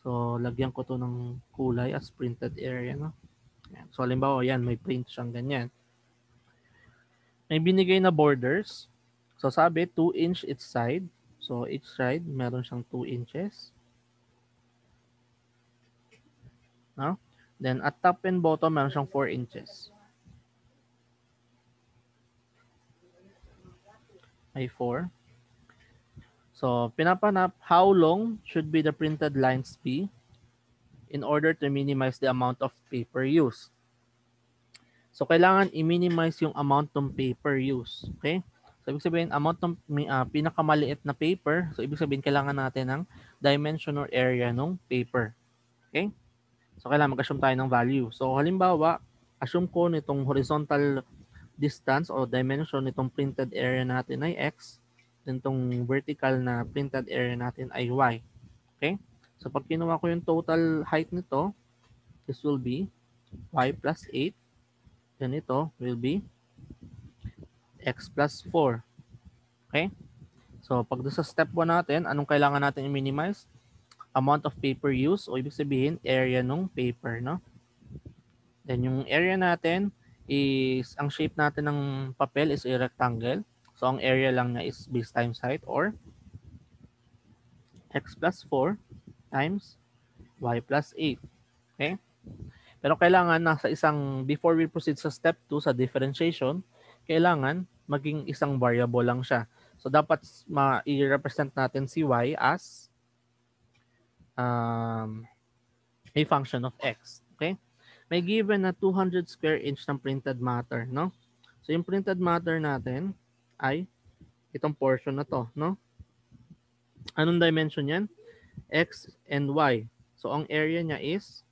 So, lagyan ko to ng kulay as printed area, no? Yan. So, halimbawa, yan, may print siyang ganyan. May binigay na borders. So, sabi, 2 inch each side. So, each side, meron siyang 2 inches. No? Then, at top and bottom, meron siyang 4 inches. Ay 4. So, pinapanap, how long should be the printed lines be in order to minimize the amount of paper used? So, kailangan i-minimize yung amount ng paper use. Okay? So, ibig sabihin, amount ng pinakamaliit na paper. So, ibig sabihin, kailangan natin ng dimension or area ng paper. Okay? So, kailangan mag-assume tayo ng value. So, halimbawa, assume ko nitong horizontal distance o dimension nitong printed area natin ay X. Then, itong vertical na printed area natin ay Y. Okay? So, pag kinuha ko yung total height nito, this will be Y plus 8. Then ito will be X plus 4. Okay? So, pag sa step 1 natin, anong kailangan natin i-minimize? Amount of paper use o ibig sabihin, area ng paper, no? Then, yung area natin is, ang shape natin ng papel is a rectangle. So, ang area lang niya is base times height or X plus 4 times Y plus 8. Okay? Pero kailangan nasa isang, before we proceed sa step 2 sa differentiation, kailangan maging isang variable lang siya. So dapat i-represent natin si y as a function of x. Okay? May given na 200 square inch ng printed matter, no? So yung printed matter natin ay itong portion na to, no? Anong dimension yan? X and y. So ang area niya is,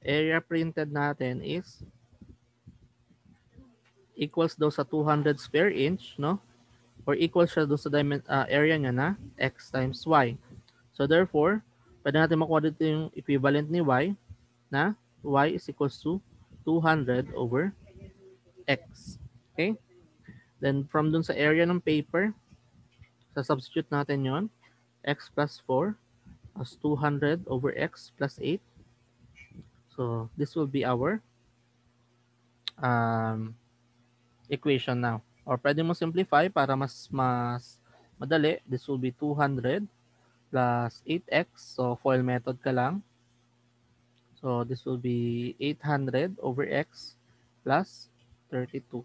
area printed natin is equals daw sa 200 square inch, no? Or equals siya doon sa area niya na x times y. So therefore, pwede natin makuha dito yung equivalent ni y na y is equals to 200 over x. Okay? Then from dun sa area ng paper, sa substitute natin yon, x plus 4 as 200 over x plus 8. So this will be our equation now. Or pwede mo simplify para mas madali. This will be 200 plus 8x. So FOIL method ka lang. So this will be 800 over x plus 32.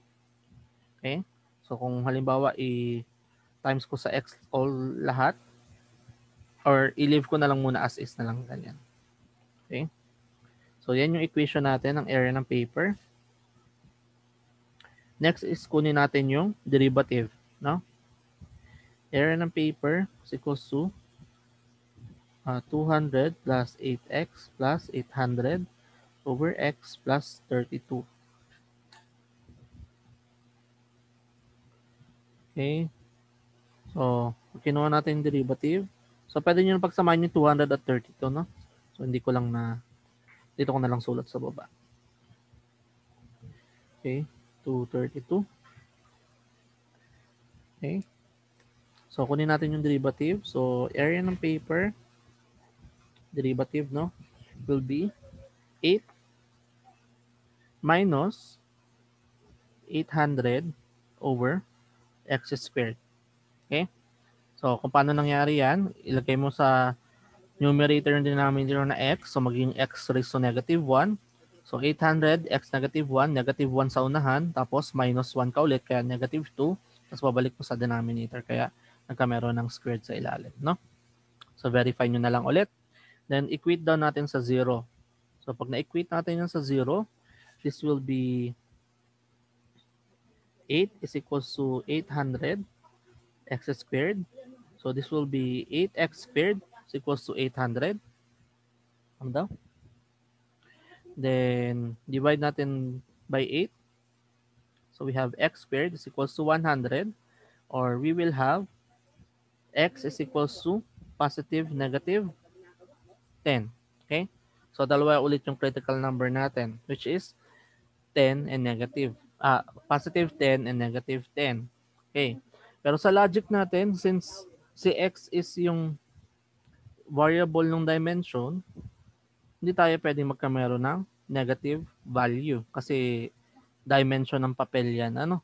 Okay? So kung halimbawa i-times ko sa x all lahat, or i-leave ko na lang muna as is na lang ganyan. Okay? So yan yung equation natin ng area ng paper. Next is kunin natin yung derivative, no? Area ng paper is equals to 200 plus 8x plus 800 over x plus 32. Okay? So, kinuha natin yung derivative. So, pwede nyo na pagsamahin yung 200 at 32, no? So, hindi ko lang dito ko na lang sulat sa baba. Okay? 232. Okay? So, kunin natin yung derivative. So, area ng paper, derivative, no? Will be 8 minus 800 over x squared. Okay? So, kung paano nangyari yan, ilagay mo sa numerator ng denominator na x. So, magiging x raised to negative 1. So 800 x negative 1, negative 1 sa unahan, tapos minus 1 ka ulit, kaya negative 2, tapos babalik mo sa denominator, kaya nagkameron ng squared sa ilalim, no? So verify nyo na lang ulit. Then equate down natin sa 0. So pag na-equate natin yan sa 0, this will be 8 is equals to 800 x squared. So this will be 8x squared is equals to 800. Ano daw? Then divide natin by 8. So we have x squared is equals to 100, or we will have x is equals to positive negative 10. Okay? So dalawa ulit yung critical number natin, which is 10 and negative. Positive 10 and negative 10. Okay. Pero sa logic natin, since si x is yung variable ng dimension, hindi tayo pwedeng magkamero ng negative value kasi dimension ng papel yan. Ano?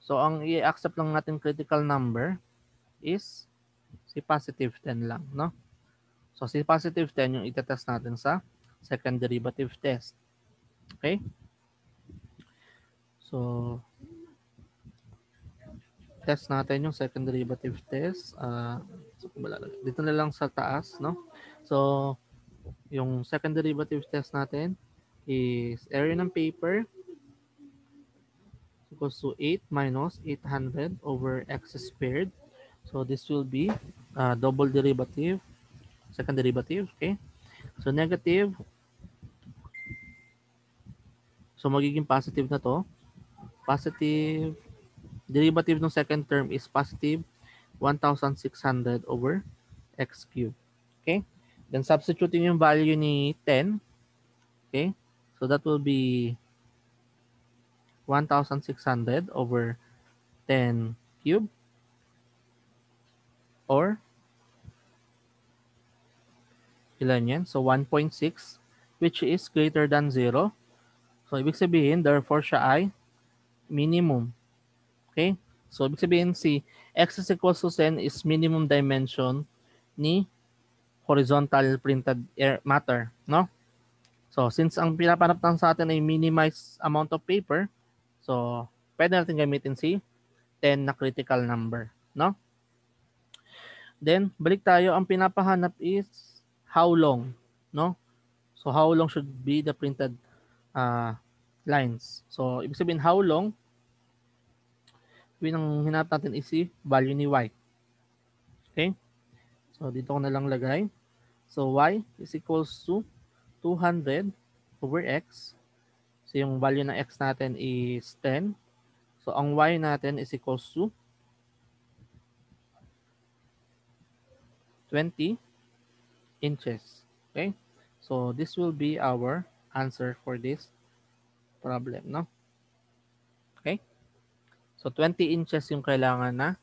So, ang i-accept lang natin critical number is si positive 10 lang. No? So, si positive 10 yung itetest natin sa second derivative test. Okay? So, test natin yung second derivative test. Dito na lang sa taas. No? So, yung second derivative test natin is area ng paper equals to 8 minus 800 over x squared. So this will be double derivative, second derivative, okay? So negative, so magiging positive na to. Positive, derivative ng second term is positive 1,600 over x cubed, okay? Then substituting yung value ni 10, okay? So that will be 1,600 over 10 cube, or ilan yan? So 1.6, which is greater than 0. So ibig sabihin, therefore siya ay minimum. Okay? So ibig sabihin si x is equals to 10 is minimum dimension ni horizontal printed matter, no? So since ang pinapanap lang sa atin ay minimize amount of paper, so pwede natin gamitin si 10 na critical number, no? Then balik tayo, ang pinapahanap is how long, no? So how long should be the printed lines. So ibig sabihin how long, ang hinap natin is si value ni y. Okay? So dito ko na lang lagay. So y is equals to 200 over x. So yung value ng x natin is 10. So ang y natin is equals to 20 inches. Okay? So this will be our answer for this problem, no? Okay? So 20 inches yung kailangan na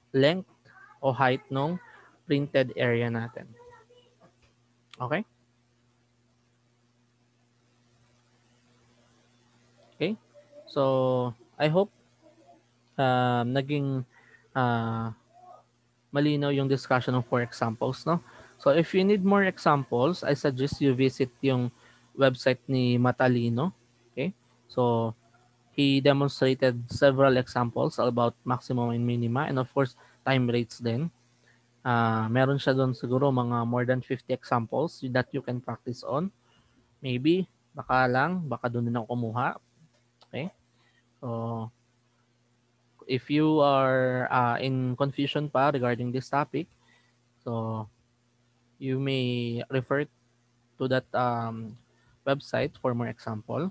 length o height ng printed area natin. Okay? Okay? So, I hope naging malinaw yung discussion ng 4 examples, no? So, if you need more examples, I suggest you visit yung website ni Matalino. Okay? So, he demonstrated several examples about maximum and minima, and of course, time rates din. Meron siya doon siguro mga more than 50 examples that you can practice on. Maybe, baka doon din ako kumuha. Okay? So, if you are in confusion pa regarding this topic, so you may refer to that website for more example.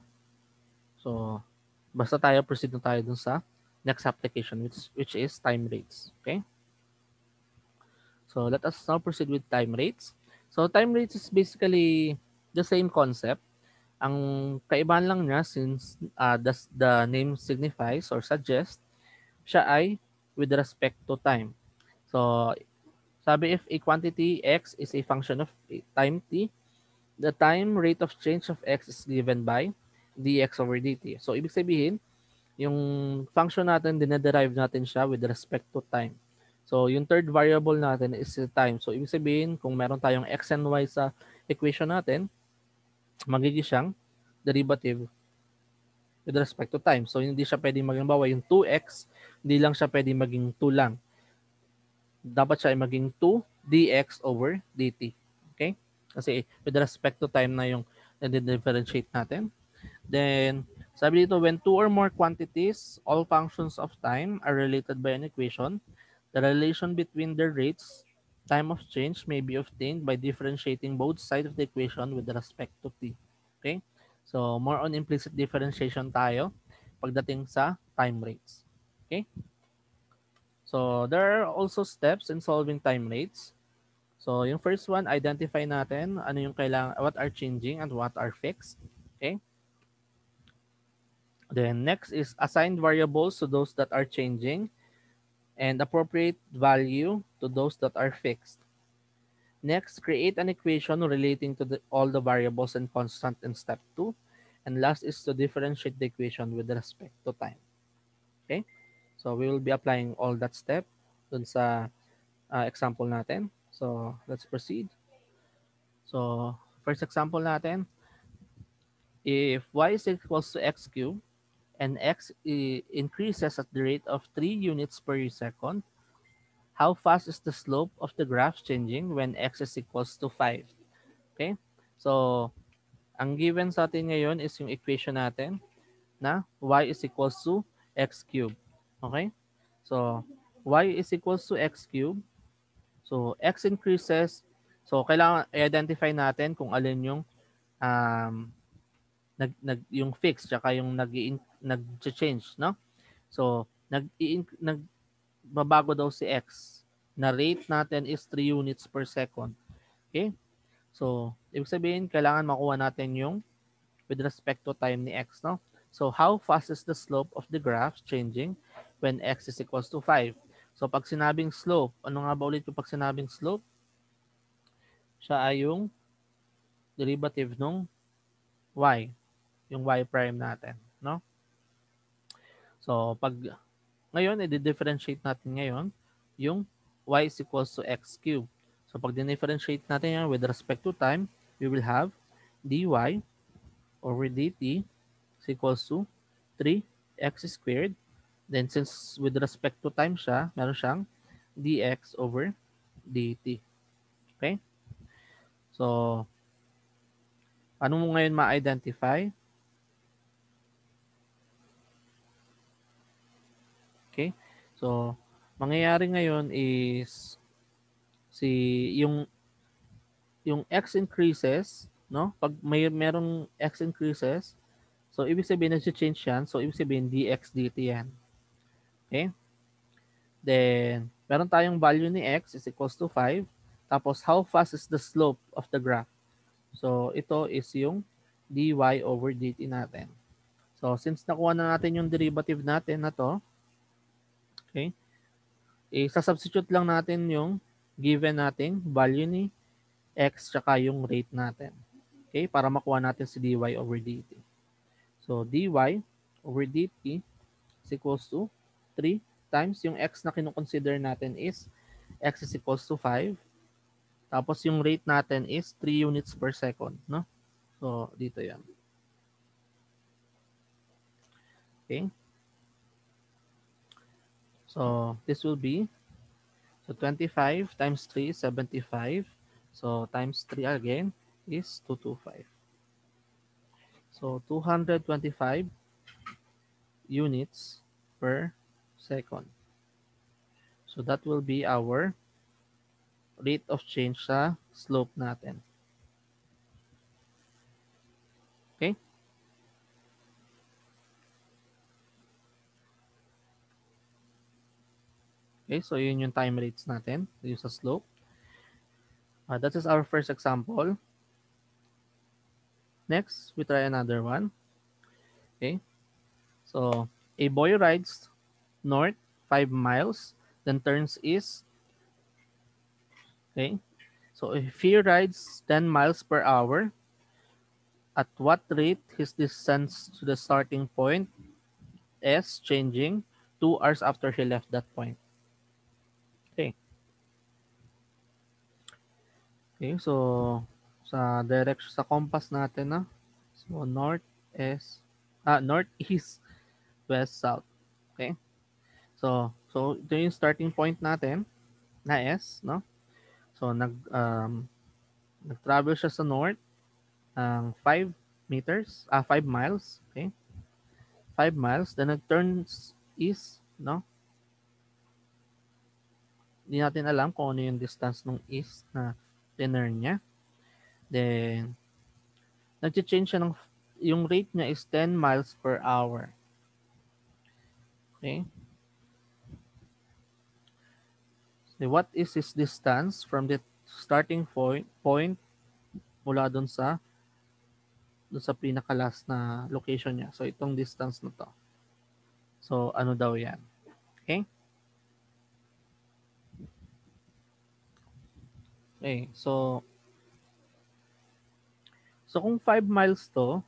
So, basta tayo proceed na tayo dun sa next application, which is time rates. Okay? So, let us now proceed with time rates. So, time rates is basically the same concept. Ang kaibahan lang niya, since the name signifies or suggests, siya ay with respect to time. So, sabi if a quantity x is a function of time t, the time rate of change of x is given by dx over dt. So, ibig sabihin, yung function natin, dinederive natin siya with respect to time. So, yung third variable natin is the time. So, ibig sabihin, kung meron tayong x and y sa equation natin, magiging siyang derivative with respect to time. So, hindi siya pwedeng maging bawa. Yung 2x, hindi lang siya pwedeng maging 2 lang. Dapat siya ay maging 2 dx over dt. Okay? Kasi with respect to time na yung differentiate natin. Then, sabi dito, when two or more quantities, all functions of time are related by an equation, the relation between their rates, time of change may be obtained by differentiating both sides of the equation with respect to t. Okay? So, more on implicit differentiation tayo pagdating sa time rates. Okay? So, there are also steps in solving time rates. So, yung first one, identify natin ano yung kailangan, what are changing and what are fixed. Okay? Then next is assign variables to those that are changing and appropriate value to those that are fixed. Next, create an equation relating to all the variables and constant in step 2. And last is to differentiate the equation with respect to time. Okay? So we will be applying all that step dun sa example natin. So let's proceed. So first example natin, if y is equals to x cubed and increases at the rate of 3 units per second, how fast is the slope of the graph changing when x is equals to 5? Okay? So, ang given sa atin ngayon is yung equation natin na y is equals to x cubed. Okay? So, y is equals to x cubed. So, x increases. So, kailangan i-identify natin kung alin yung um, yung fixed tsaka yung nag-change, no? So, nagbabago daw si x. Na rate natin is 3 units per second. Okay? So, ibig sabihin, kailangan makuha natin yung with respect to time ni x, no? So, how fast is the slope of the graph changing when x is equals to 5? So, pag sinabing slope, ano nga ba ulit yung pag sinabing slope? Siya ay yung derivative ng y, yung y prime natin, no? So, pag ngayon, i-differentiate natin ngayon yung y is equals to x cubed. So, pag differentiate natin yan with respect to time, we will have dy over dt is equals to 3x squared. Then, since with respect to time siya, meron siyang dx over dt. Okay? So, ano mo ngayon ma-identify? Okay? So, mangyayari ngayon is si yung x increases, no? Pag merong x increases, so ibig sabihin nag-change yan. So, ibig sabihin dx dt yan. Okay? Then, meron tayong value ni x is equals to 5. Tapos, how fast is the slope of the graph? So, ito is yung dy over dt natin. So, since nakuha na natin yung derivative natin na to, okay, isa-substitute lang natin yung given nating value ni x tsaka yung rate natin. Okay, para makuha natin si dy over dt. So, dy over dt is equals to 3 times yung x na kinukonsider natin is x is equals to 5. Tapos yung rate natin is 3 units per second, no? So, dito yan. Okay? So, this will be, so 25 times 3 is 75. So, times 3 again is 225. So, 225 units per second. So, that will be our rate of change sa slope natin. Okay? Okay, so yun yung time rates natin. Yung sa slope. That is our first example. Next, we try another one. Okay. So, a boy rides north 5 miles, then turns east. Okay. So, if he rides 10 miles per hour, at what rate his distance to the starting point is changing 2 hours after he left that point? Okay. Okay, so sa direction sa compass natin, no? So north, east, west, south. Okay? So ito yung starting point natin na S, no? So nag-travel siya sa north ng 5 miles, okay? 5 miles, then nag-turns east, no? Hindi natin alam kung ano yung distance ng east na tinurn niya. Then nag-change siya yung rate niya is 10 miles per hour. Okay? So what is his distance from the starting point mula dun sa pinaka-last na location niya. So itong distance na to. So ano daw 'yan? Okay? Okay. So kung 5 miles to,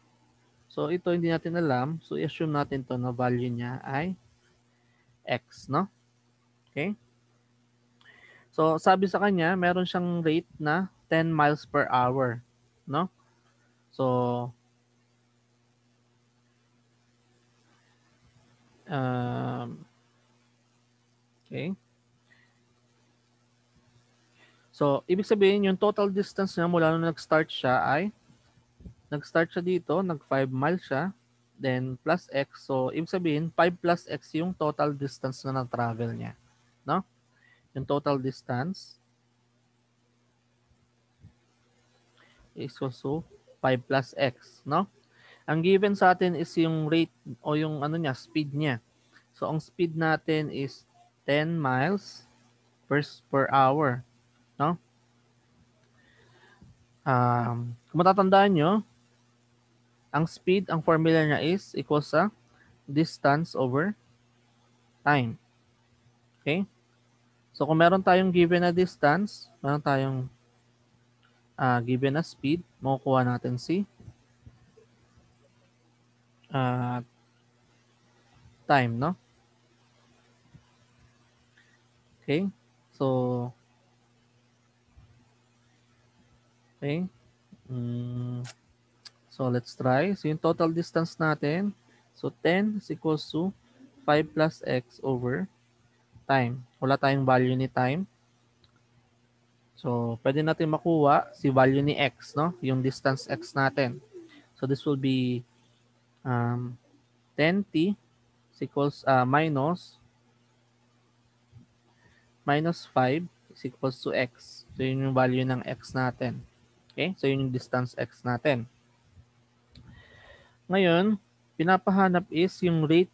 so ito hindi natin alam. So i-assume natin to na value niya ay x, no? Okay? So sabi sa kanya, meron siyang rate na 10 miles per hour, no? So um, okay. So ibig sabihin yung total distance niya mula nung nag-start siya dito, nag 5 miles siya, then plus x. So ibig sabihin 5 plus x yung total distance na na-travel niya, no? Yung total distance is also 5 plus x, no? Ang given sa atin is yung rate o yung ano niya, speed niya. So ang speed natin is 10 miles per hour, no? Kung matatandaan nyo, ang speed, ang formula niya is equals sa distance over time. Okay? So kung meron tayong given na distance, meron tayong given na speed, makukuha natin si uh, time, no? Okay? So, okay. Mm, so let's try. So yung total distance natin, so 10 is equals to 5 plus x over time. Wala tayong value ni time. So, pwede natin makuha si value ni x, no? Yung distance x natin. So, this will be 10t is equals minus 5 is equals to x. So, yun yung value ng x natin. Okay? So, yun yung distance x natin. Ngayon, pinapahanap is yung rate,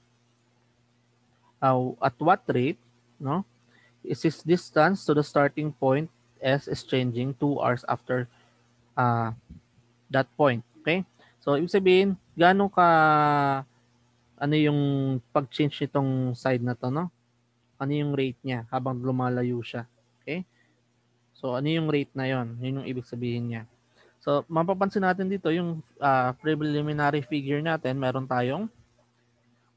at what rate, no? Is this distance to the starting point s is changing 2 hours after uh, that point. Okay? So, ibig sabihin, gaano ka, ano yung pag-change nitong side na to, no? Ano yung rate niya habang lumalayo siya. Okay? So, ano yung rate na yon? Yun yung ibig sabihin niya. So, mapapansin natin dito yung preliminary figure natin, meron tayong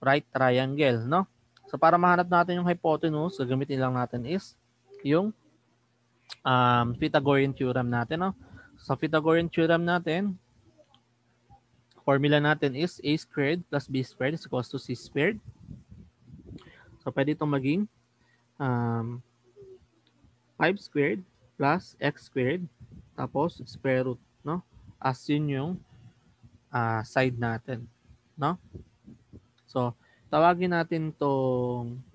right triangle, no? So, para mahanap natin yung hypotenuse, gagamitin lang natin is yung Pythagorean theorem natin, no? Sa Pythagorean theorem natin, formula natin is a squared plus b squared is equals to c squared. So, pwede itong maging um, 5 squared plus x squared tapos square root, no? As yun yung side natin, no? So, tawagin natin tong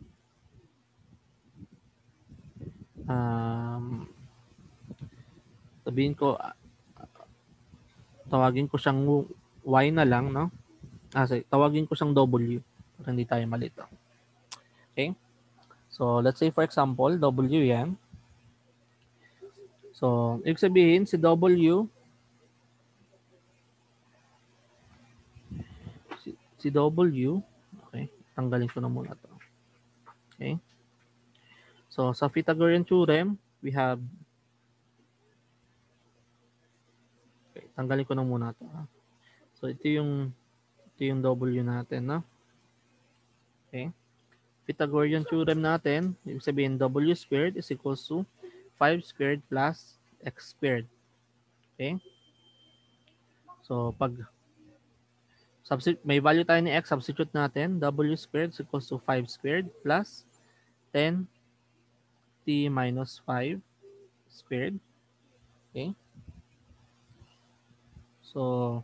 um, sabihin ko, tawagin ko siyang y na lang, no? Sorry, tawagin ko siyang w para hindi tayo malito. Okay? So, let's say for example, w yan. So, ibig sabihin si w, si w, okay, tanggalin ko na muna to. Okay? So, sa Pythagorean theorem, we have, okay, tanggalin ko na muna to. So, ito yung w natin, no? Okay? Pythagorean theorem natin, ibig sabihin w squared is equals to 5 squared plus x squared. Okay? So, pag may value tayo ni x, substitute natin, w squared is equals to 5 squared plus 10t minus 5 squared. Okay? So,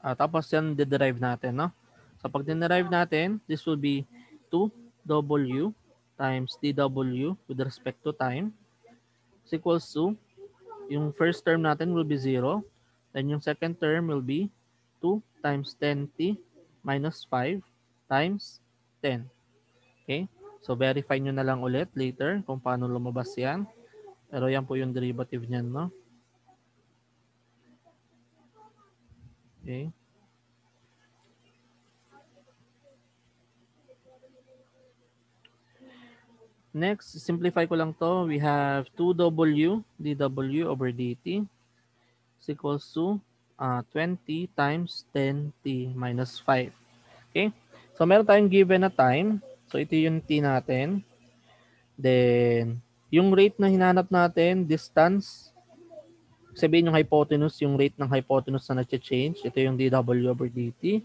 tapos yan, derive natin, no? So, pag derive natin, this will be 2w times dw with respect to time is equals to, yung first term natin will be 0. Then yung second term will be 2 times 10t minus 5 times 10. Okay? So, verify nyo na lang ulit later kung paano lumabas yan. Pero yan po yung derivative niyan, no? Okay? Next, simplify ko lang to. We have 2w dw over dt is equals to 20 times 10t minus 5. Okay? So, meron tayong given na time. So, ito yung t natin. Then, yung rate na hinanap natin, distance, sabihin yung hypotenuse, yung rate ng hypotenuse na nag-change. Ito yung dw over dt.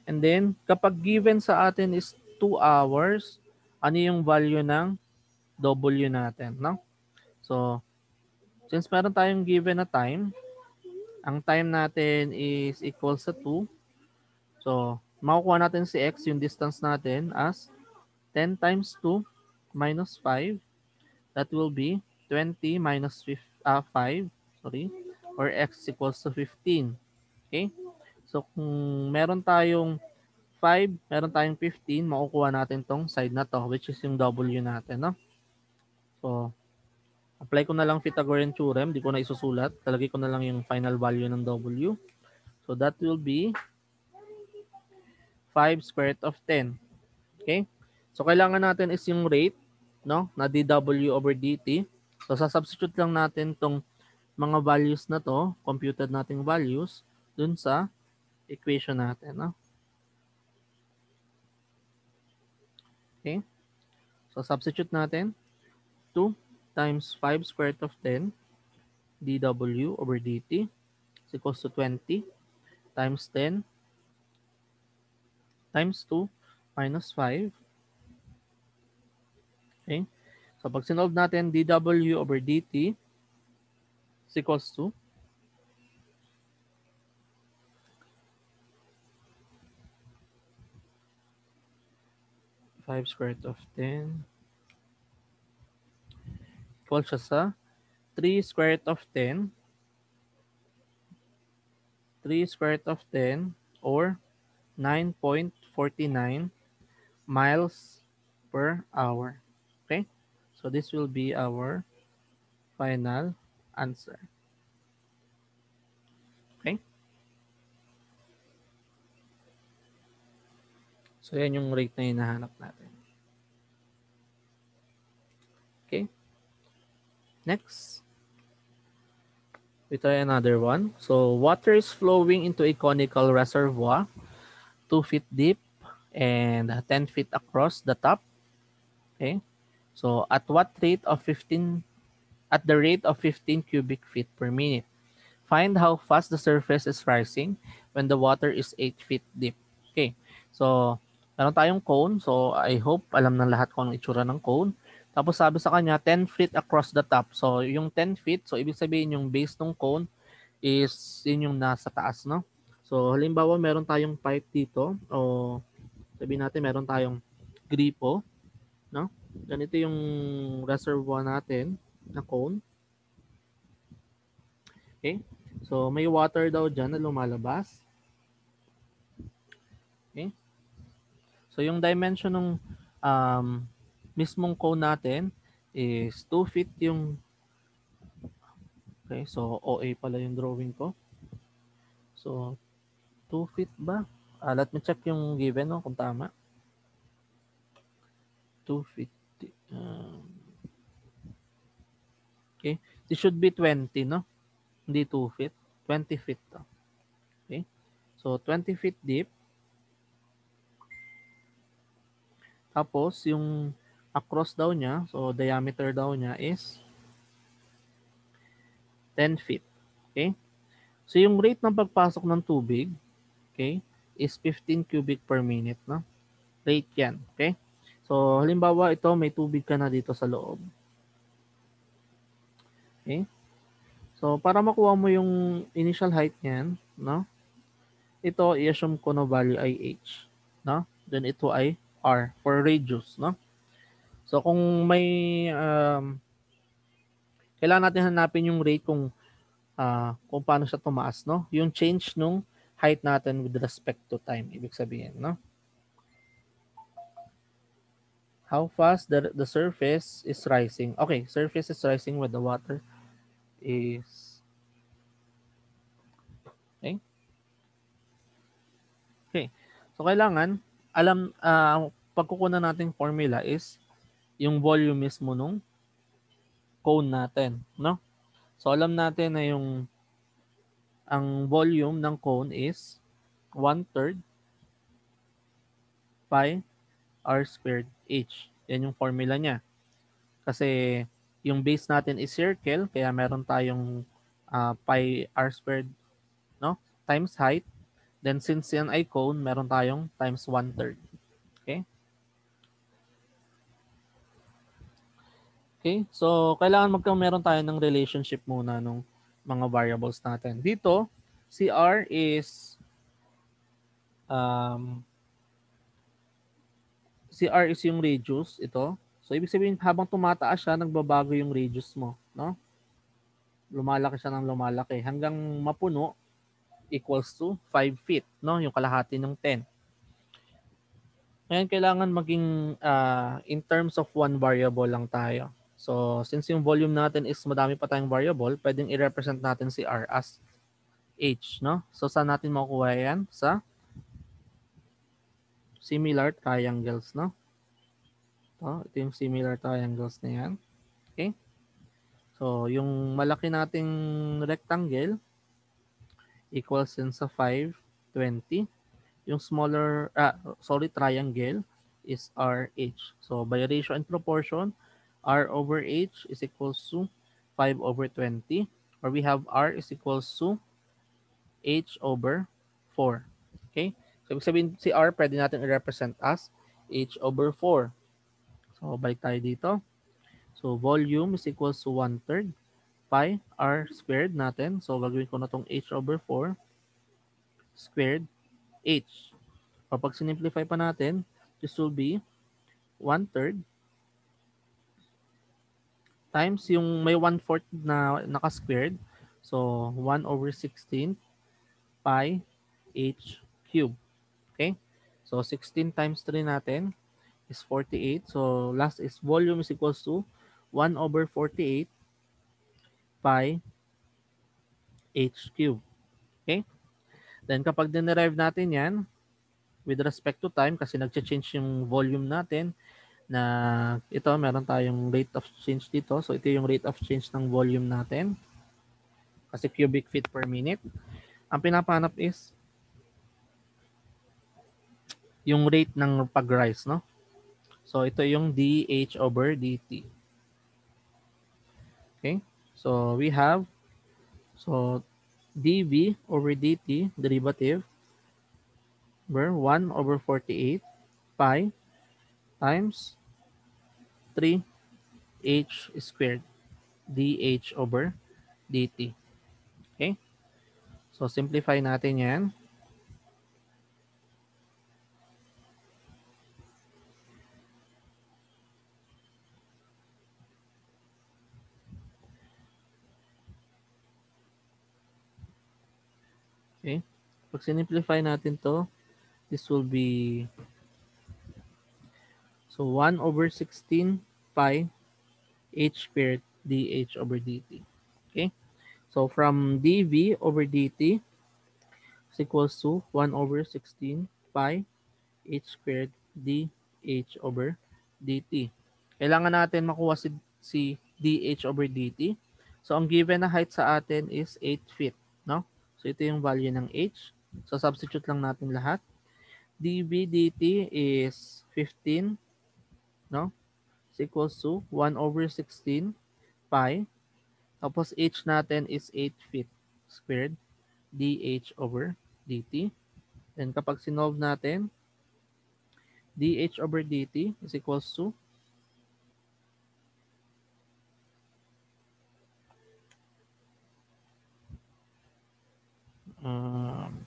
And then, kapag given sa atin is 2 hours, ano yung value ng w natin, no? So, since meron tayong given na time, ang time natin is equals sa 2. So, makukuha natin si x, yung distance natin, as 10 times 2 minus 5. That will be 20 minus 5, sorry, or x equals to 15. Okay? So, kung meron tayong 5, meron tayong 15, makukuha natin tong side na to, which is yung w natin, no? So, apply ko na lang Pythagorean theorem, di ko na isusulat. Talagay ko na lang yung final value ng w. So, that will be 5 square root of 10. Okay? So, kailangan natin is yung rate, no, na dw over dt. So, sa-substitute lang natin tong mga values na to, computed nating values, dun sa equation natin, no? Okay? So, substitute natin 2 times 5 square root of 10 dw over dt is equals to 20 times 10 times 2 minus 5. Okay? So, pag sinolve natin, dw over dt is equals to 5 square root of 10 equals siya sa 3 square root of 10 square root of 10 or 9.49 miles per hour. Okay? So this will be our final answer. Okay? So yan yung rate na hinahanap natin. Okay? Next. We try another one. So water is flowing into a conical reservoir 2 feet deep and 10 feet across the top. Okay? So at the rate of 15 cubic feet per minute. Find how fast the surface is rising when the water is 8 feet deep. Okay. So, meron tayong cone. So, I hope alam ng lahat kung anong itsura ng cone. Tapos sabi sa kanya, 10 feet across the top. So, yung 10 feet, so ibig sabihin yung base ng cone is yun yung nasa taas, no? So, halimbawa, meron tayong pipe dito o sabihin natin meron tayong gripo, no? Ganito yung reservoir natin na cone. Okay? So, may water daw dyan na lumalabas. Okay? So, yung dimension ng mismong cone natin is 2 feet yung... Okay, so OA pala yung drawing ko. So, 2 feet ba? Let me check yung given, no, kung tama. 2 feet. Okay. This should be 20, no? Hindi 2 feet. 20 feet to. Okay. So, 20 feet deep. Tapos, yung across daw niya, so diameter daw niya is 10 feet. Okay? So yung rate ng pagpasok ng tubig, okay, is 15 cubic per minute, no? Rate yan, okay? So halimbawa ito may tubig ka na dito sa loob. Okay? So para makuha mo yung initial height niyan, no? Ito i-assume ko na value ay h, no? Then ito ay r for radius, no? So kung may kailangan natin hanapin yung rate kung paano siya tumaas, no? Yung change nung height natin with respect to time, ibig sabihin, no? How fast the surface is rising. Okay, surface is rising with the water is okay. Okay. So kailangan pagkukunan nating formula is yung volume mismo nung cone natin, no? So alam natin na ang volume ng cone is 1/3 pi r squared h. Yan yung formula niya. Kasi yung base natin is circle, kaya meron tayong pi r squared, no? Times height. Then since yan ay cone, meron tayong times 1/3. Okay? Okay? So, kailangan meron tayo ng relationship muna nung mga variables natin. Dito, si R um, is yung radius, ito. So, ibig sabihin, habang tumataas siya, nagbabago yung radius mo. No? Lumalaki siya ng lumalaki. Hanggang mapuno, equals to 5 feet. No? Yung kalahati ng 10. Ngayon, kailangan maging in terms of one variable lang tayo. So, since yung volume natin is madami pa tayong variable, pwedeng i-represent natin si R as H, no? So, saan natin makukuha yan? Sa similar triangles, no? Ito yung similar triangles na yan. Okay? So, yung malaki nating rectangle equals yun sa 5, 20. Yung triangle is RH. So, by ratio and proportion, R over H is equals to 5 over 20. Or we have R is equals to H over 4. Okay? So, ibig sabihin si R pwede natin i-represent as H over 4. So, balik tayo dito. So, volume is equals to 1/3 pi R squared natin. So, gagawin ko na itong H over 4 squared H. Kapag sinimplify pa natin, this will be 1/3 times yung may 1/4 na naka-squared. So, 1 over 16 pi h cube. Okay? So, 16 times 3 natin is 48. So, last is volume is equals to 1 over 48 pi h cube. Okay? Then, kapag dinerive natin yan, with respect to time, kasi nag-change yung volume natin, na ito, meron tayong rate of change dito. So, ito yung rate of change ng volume natin. Kasi cubic feet per minute. Ang pinapahanap is yung rate ng pag-rise, no? So, ito yung dH over dt. Okay? So, we have, so, dV over dt, derivative, were 1 over 48 pi times 3h squared dH over dt. Okay? So, simplify natin yan. Okay? Pag sinimplify natin to, this will be, so 1 over 16 pi h squared dH over dt. Okay? So from dV over dt is equals to 1 over 16 pi h squared dH over dt. Kailangan natin makuha si dH over dt. So ang given na height sa atin is 8 feet. No? So ito yung value ng h. So substitute lang natin lahat. dV dt is 15, no? Is equals to 1 over 16 pi Tapos h natin is 8 feet squared dh over dt. Then kapag sinolve natin, dh over dt is equals to um,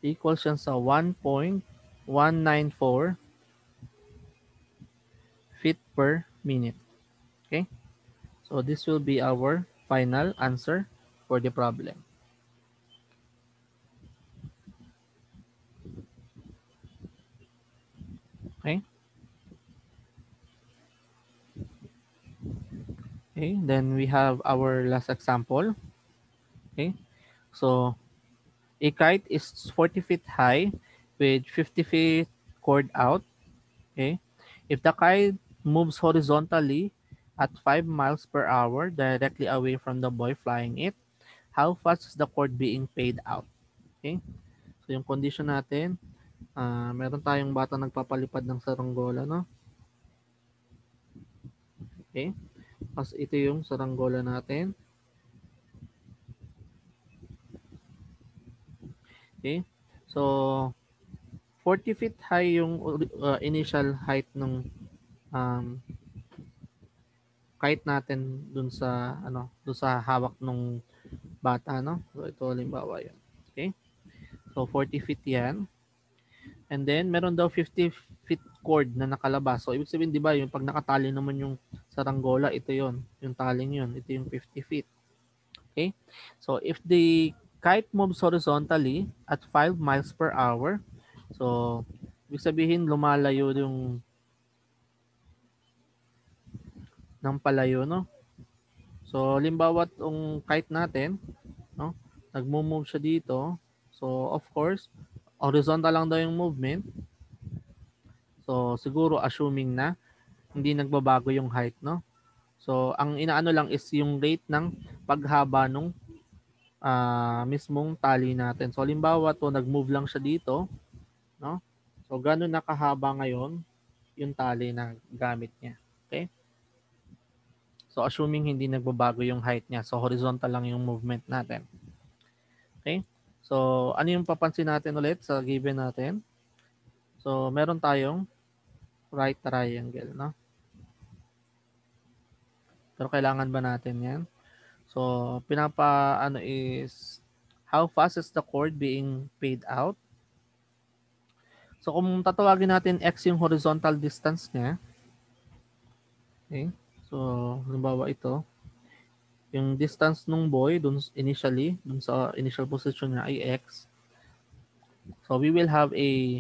equals yan sa 1.194 feet per minute. Okay? So this will be our final answer for the problem. Okay? Okay, then we have our last example. Okay? So a kite is 40 feet high with 50 feet cord out. Okay? If the kite moves horizontally at 5 miles per hour directly away from the boy flying it, how fast is the cord being paid out? Okay? So yung condition natin, meron tayong bata nagpapalipad ng saranggola, no? Okay? Tapos ito yung saranggola natin. Okay? So 40 feet high yung initial height ng um, kite natin dun sa dun sa hawak ng bata, no? So ito halimbawa 'yan. Okay? So 40 feet 'yan. And then meron daw 50 feet cord na nakalabas. So ibig sabihin 'di ba, yung pag nakatali naman yung saranggola, ito 'yon, yung taling 'yon, ito yung 50 feet. Okay? So if the kite moves horizontally at 5 miles per hour, so ibig sabihin lumalayo yung ng palayo, no? So halimbawa tong kite natin, no? Nagmo-move siya dito. So of course, horizontal lang daw yung movement. So siguro assuming na hindi nagbabago yung height, no? So ang inaano lang is yung rate ng paghaba nung mismong tali natin. So halimbawa to nag-move lang siya dito, no? So gano'n nakahaba ngayon yung tali na gamit niya. Okay? So assuming hindi nagbabago yung height niya. So horizontal lang yung movement natin. Okay? So ano yung papansin natin ulit sa given natin? So meron tayong right triangle, no? Pero kailangan ba natin 'yan? So pinapa ano is how fast is the cord being paid out? So kung tatawagin natin x yung horizontal distance niya, okay? So halimbawa ito, yung distance nung boy dun sa initial position niya ay x. So we will have a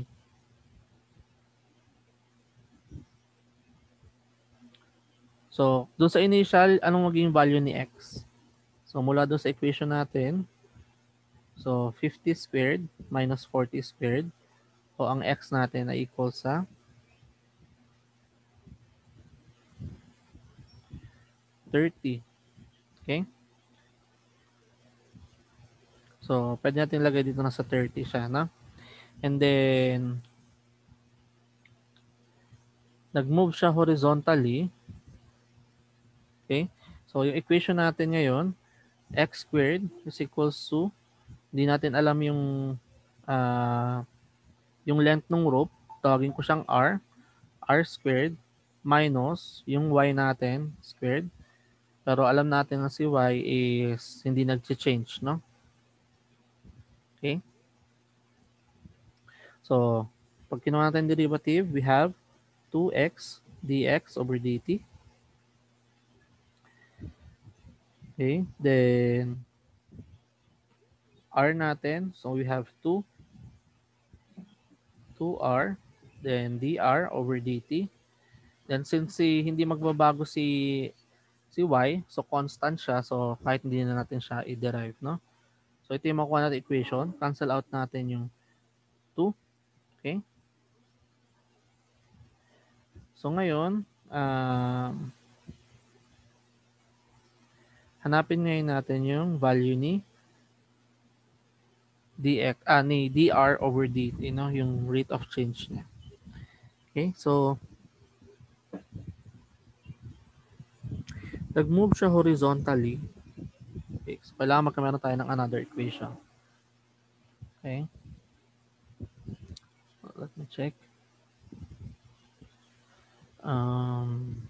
so dun sa initial anong magiging value ni x? So mula dun sa equation natin, so 50 squared minus 40 squared. So ang x natin ay equal sa 30. Okay? So pwede natin lagay dito na sa 30 siya, no? And then nag-move siya horizontally. Okay? So yung equation natin ngayon, x squared is equals to, hindi natin alam uh, yung length ng rope, tawagin ko siyang r squared minus yung y natin squared. Pero alam natin na si y is hindi nag-change, no? Okay? So, pag kinuha natin derivative, we have 2x dx over dt. Okay? Then, r natin, so we have 2r, then dr over dt. Then, since hindi magbabago si y, so constant siya, so kahit hindi na natin siya i-derive, no? So, ito yung makuha natin equation. Cancel out natin yung 2. Okay? So, ngayon, hanapin ngayon natin yung value ni ni dr over dt, no? Yung rate of change niya. Okay? So, nag-move siya horizontally. Okay, so kailangan magkameron tayo ng another equation. Okay. So, let me check. Um,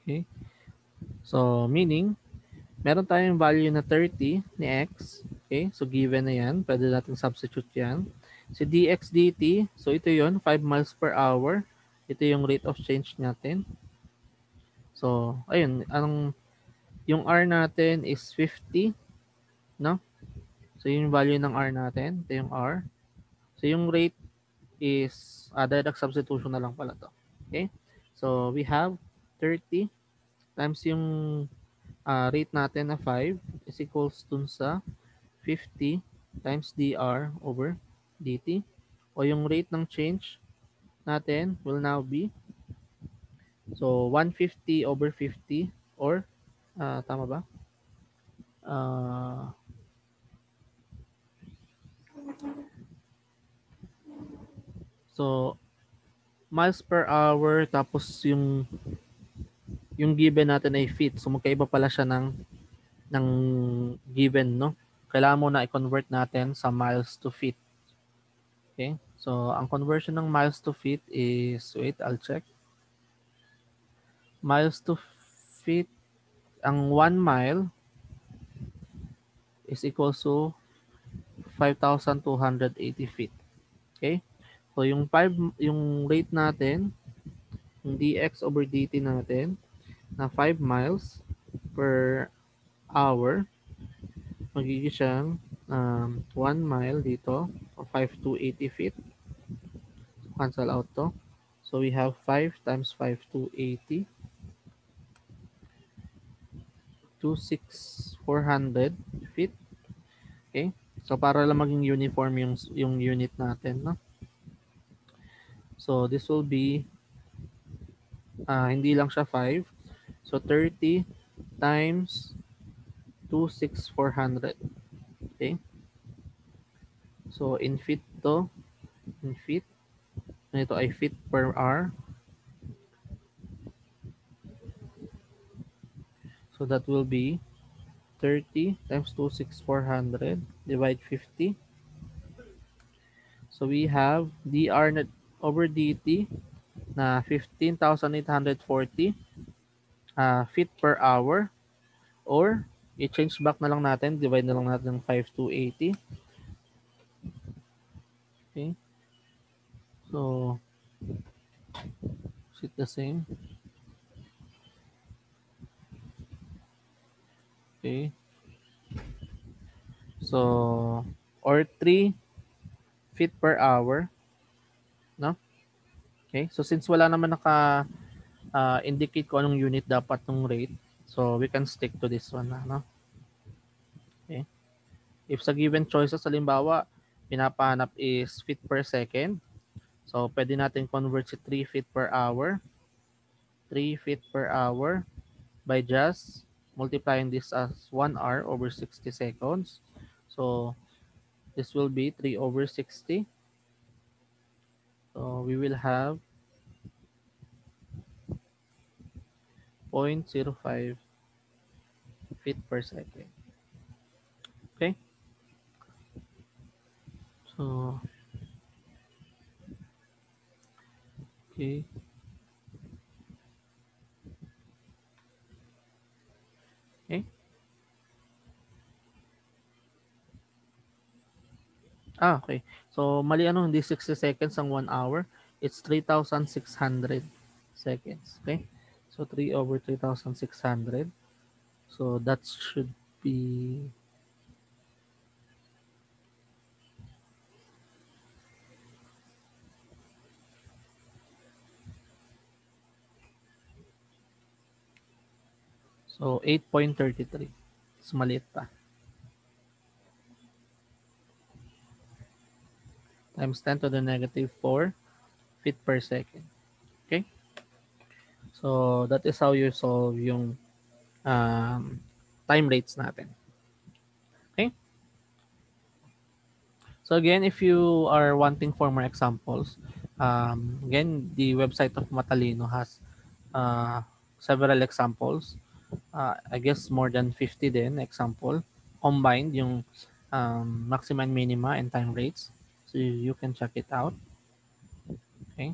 okay. So, meaning, meron tayong value na 30 ni x. Okay, so given na yan. Pwede natin substitute yan. Si dx dt, so ito yon 5 miles per hour. Ito yung rate of change natin. So, ayun, yung r natin is 50, no? So, yung value ng r natin, ito yung r. So, yung rate is, direct substitution na lang pala to. Okay? So, we have 30 times yung rate natin na 5 is equals dun sa 50 times dr over dt. O yung rate ng change natin will now be, so 150 over 50 or, tama ba? Uh, so, miles per hour tapos yung given natin ay feet. So, magkaiba pala siya ng given, no? Kailangan muna i-convert natin sa miles to feet. Okay? So, ang conversion ng miles to feet is, wait, I'll check. Miles to feet, ang 1 mile is equal to 5,280 feet. Okay? So, yung rate natin, yung dx over dt natin, na 5 miles per hour, magiging siyang 1 mile dito, o 5,280 feet. Cancel out to. So we have 5 times 5 to 80. 26,400 feet. Okay? So para lang maging uniform yung unit natin, no? So this will be hindi lang siya 5. So 30 times 26,400. Okay? So in feet to, in feet. Ito ay feet per hour. So that will be 30 times 26,400 divide 50. So we have dr over dt na 15,840 feet per hour, or i-change back na lang natin, divide na lang natin ng 5,280. Okay. So, is it the same? Okay. So, or 3 feet per hour, no? Okay. So, since wala naman indicate kung anong unit dapat ng rate, so we can stick to this one na, no? Okay. If sa given choices, halimbawa, pinapahanap is feet per second, so pwede natin convert si 3 feet per hour. 3 feet per hour by just multiplying this as 1 hour over 60 seconds. So this will be 3 over 60. So we will have 0.05 feet per second. Okay? So, okay. Okay. Okay. So, mali hindi 60 seconds ang 1 hour. It's 3,600 seconds. Okay? So, 3 over 3,600. So, that should be, so 8.33. It's maliit pa. Times 10 to the negative 4 feet per second. Okay? So, that is how you solve yung time rates natin. So again, if you are wanting for more examples, again, the website of Matalino has uh, several examples. I guess more than 50 din example. Combined yung maxima and minima and time rates. So you can check it out. Okay.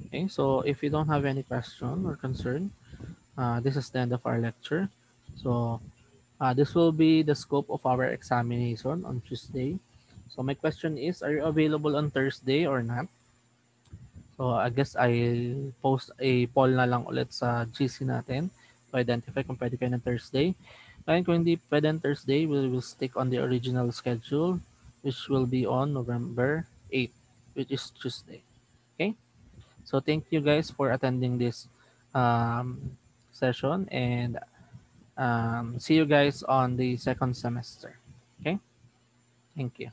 Okay. So if you don't have any question or concern, this is the end of our lecture. So this will be the scope of our examination on Tuesday. So my question is, are you available on Thursday or not? So I guess I'll post a poll na lang ulit sa GC natin to identify kung pwede kayo ng Thursday. Ngayon kung hindi pwede ng Thursday, we will stick on the original schedule which will be on November 8th, which is Tuesday. Okay? So thank you guys for attending this session, and see you guys on the second semester. Okay? Thank you.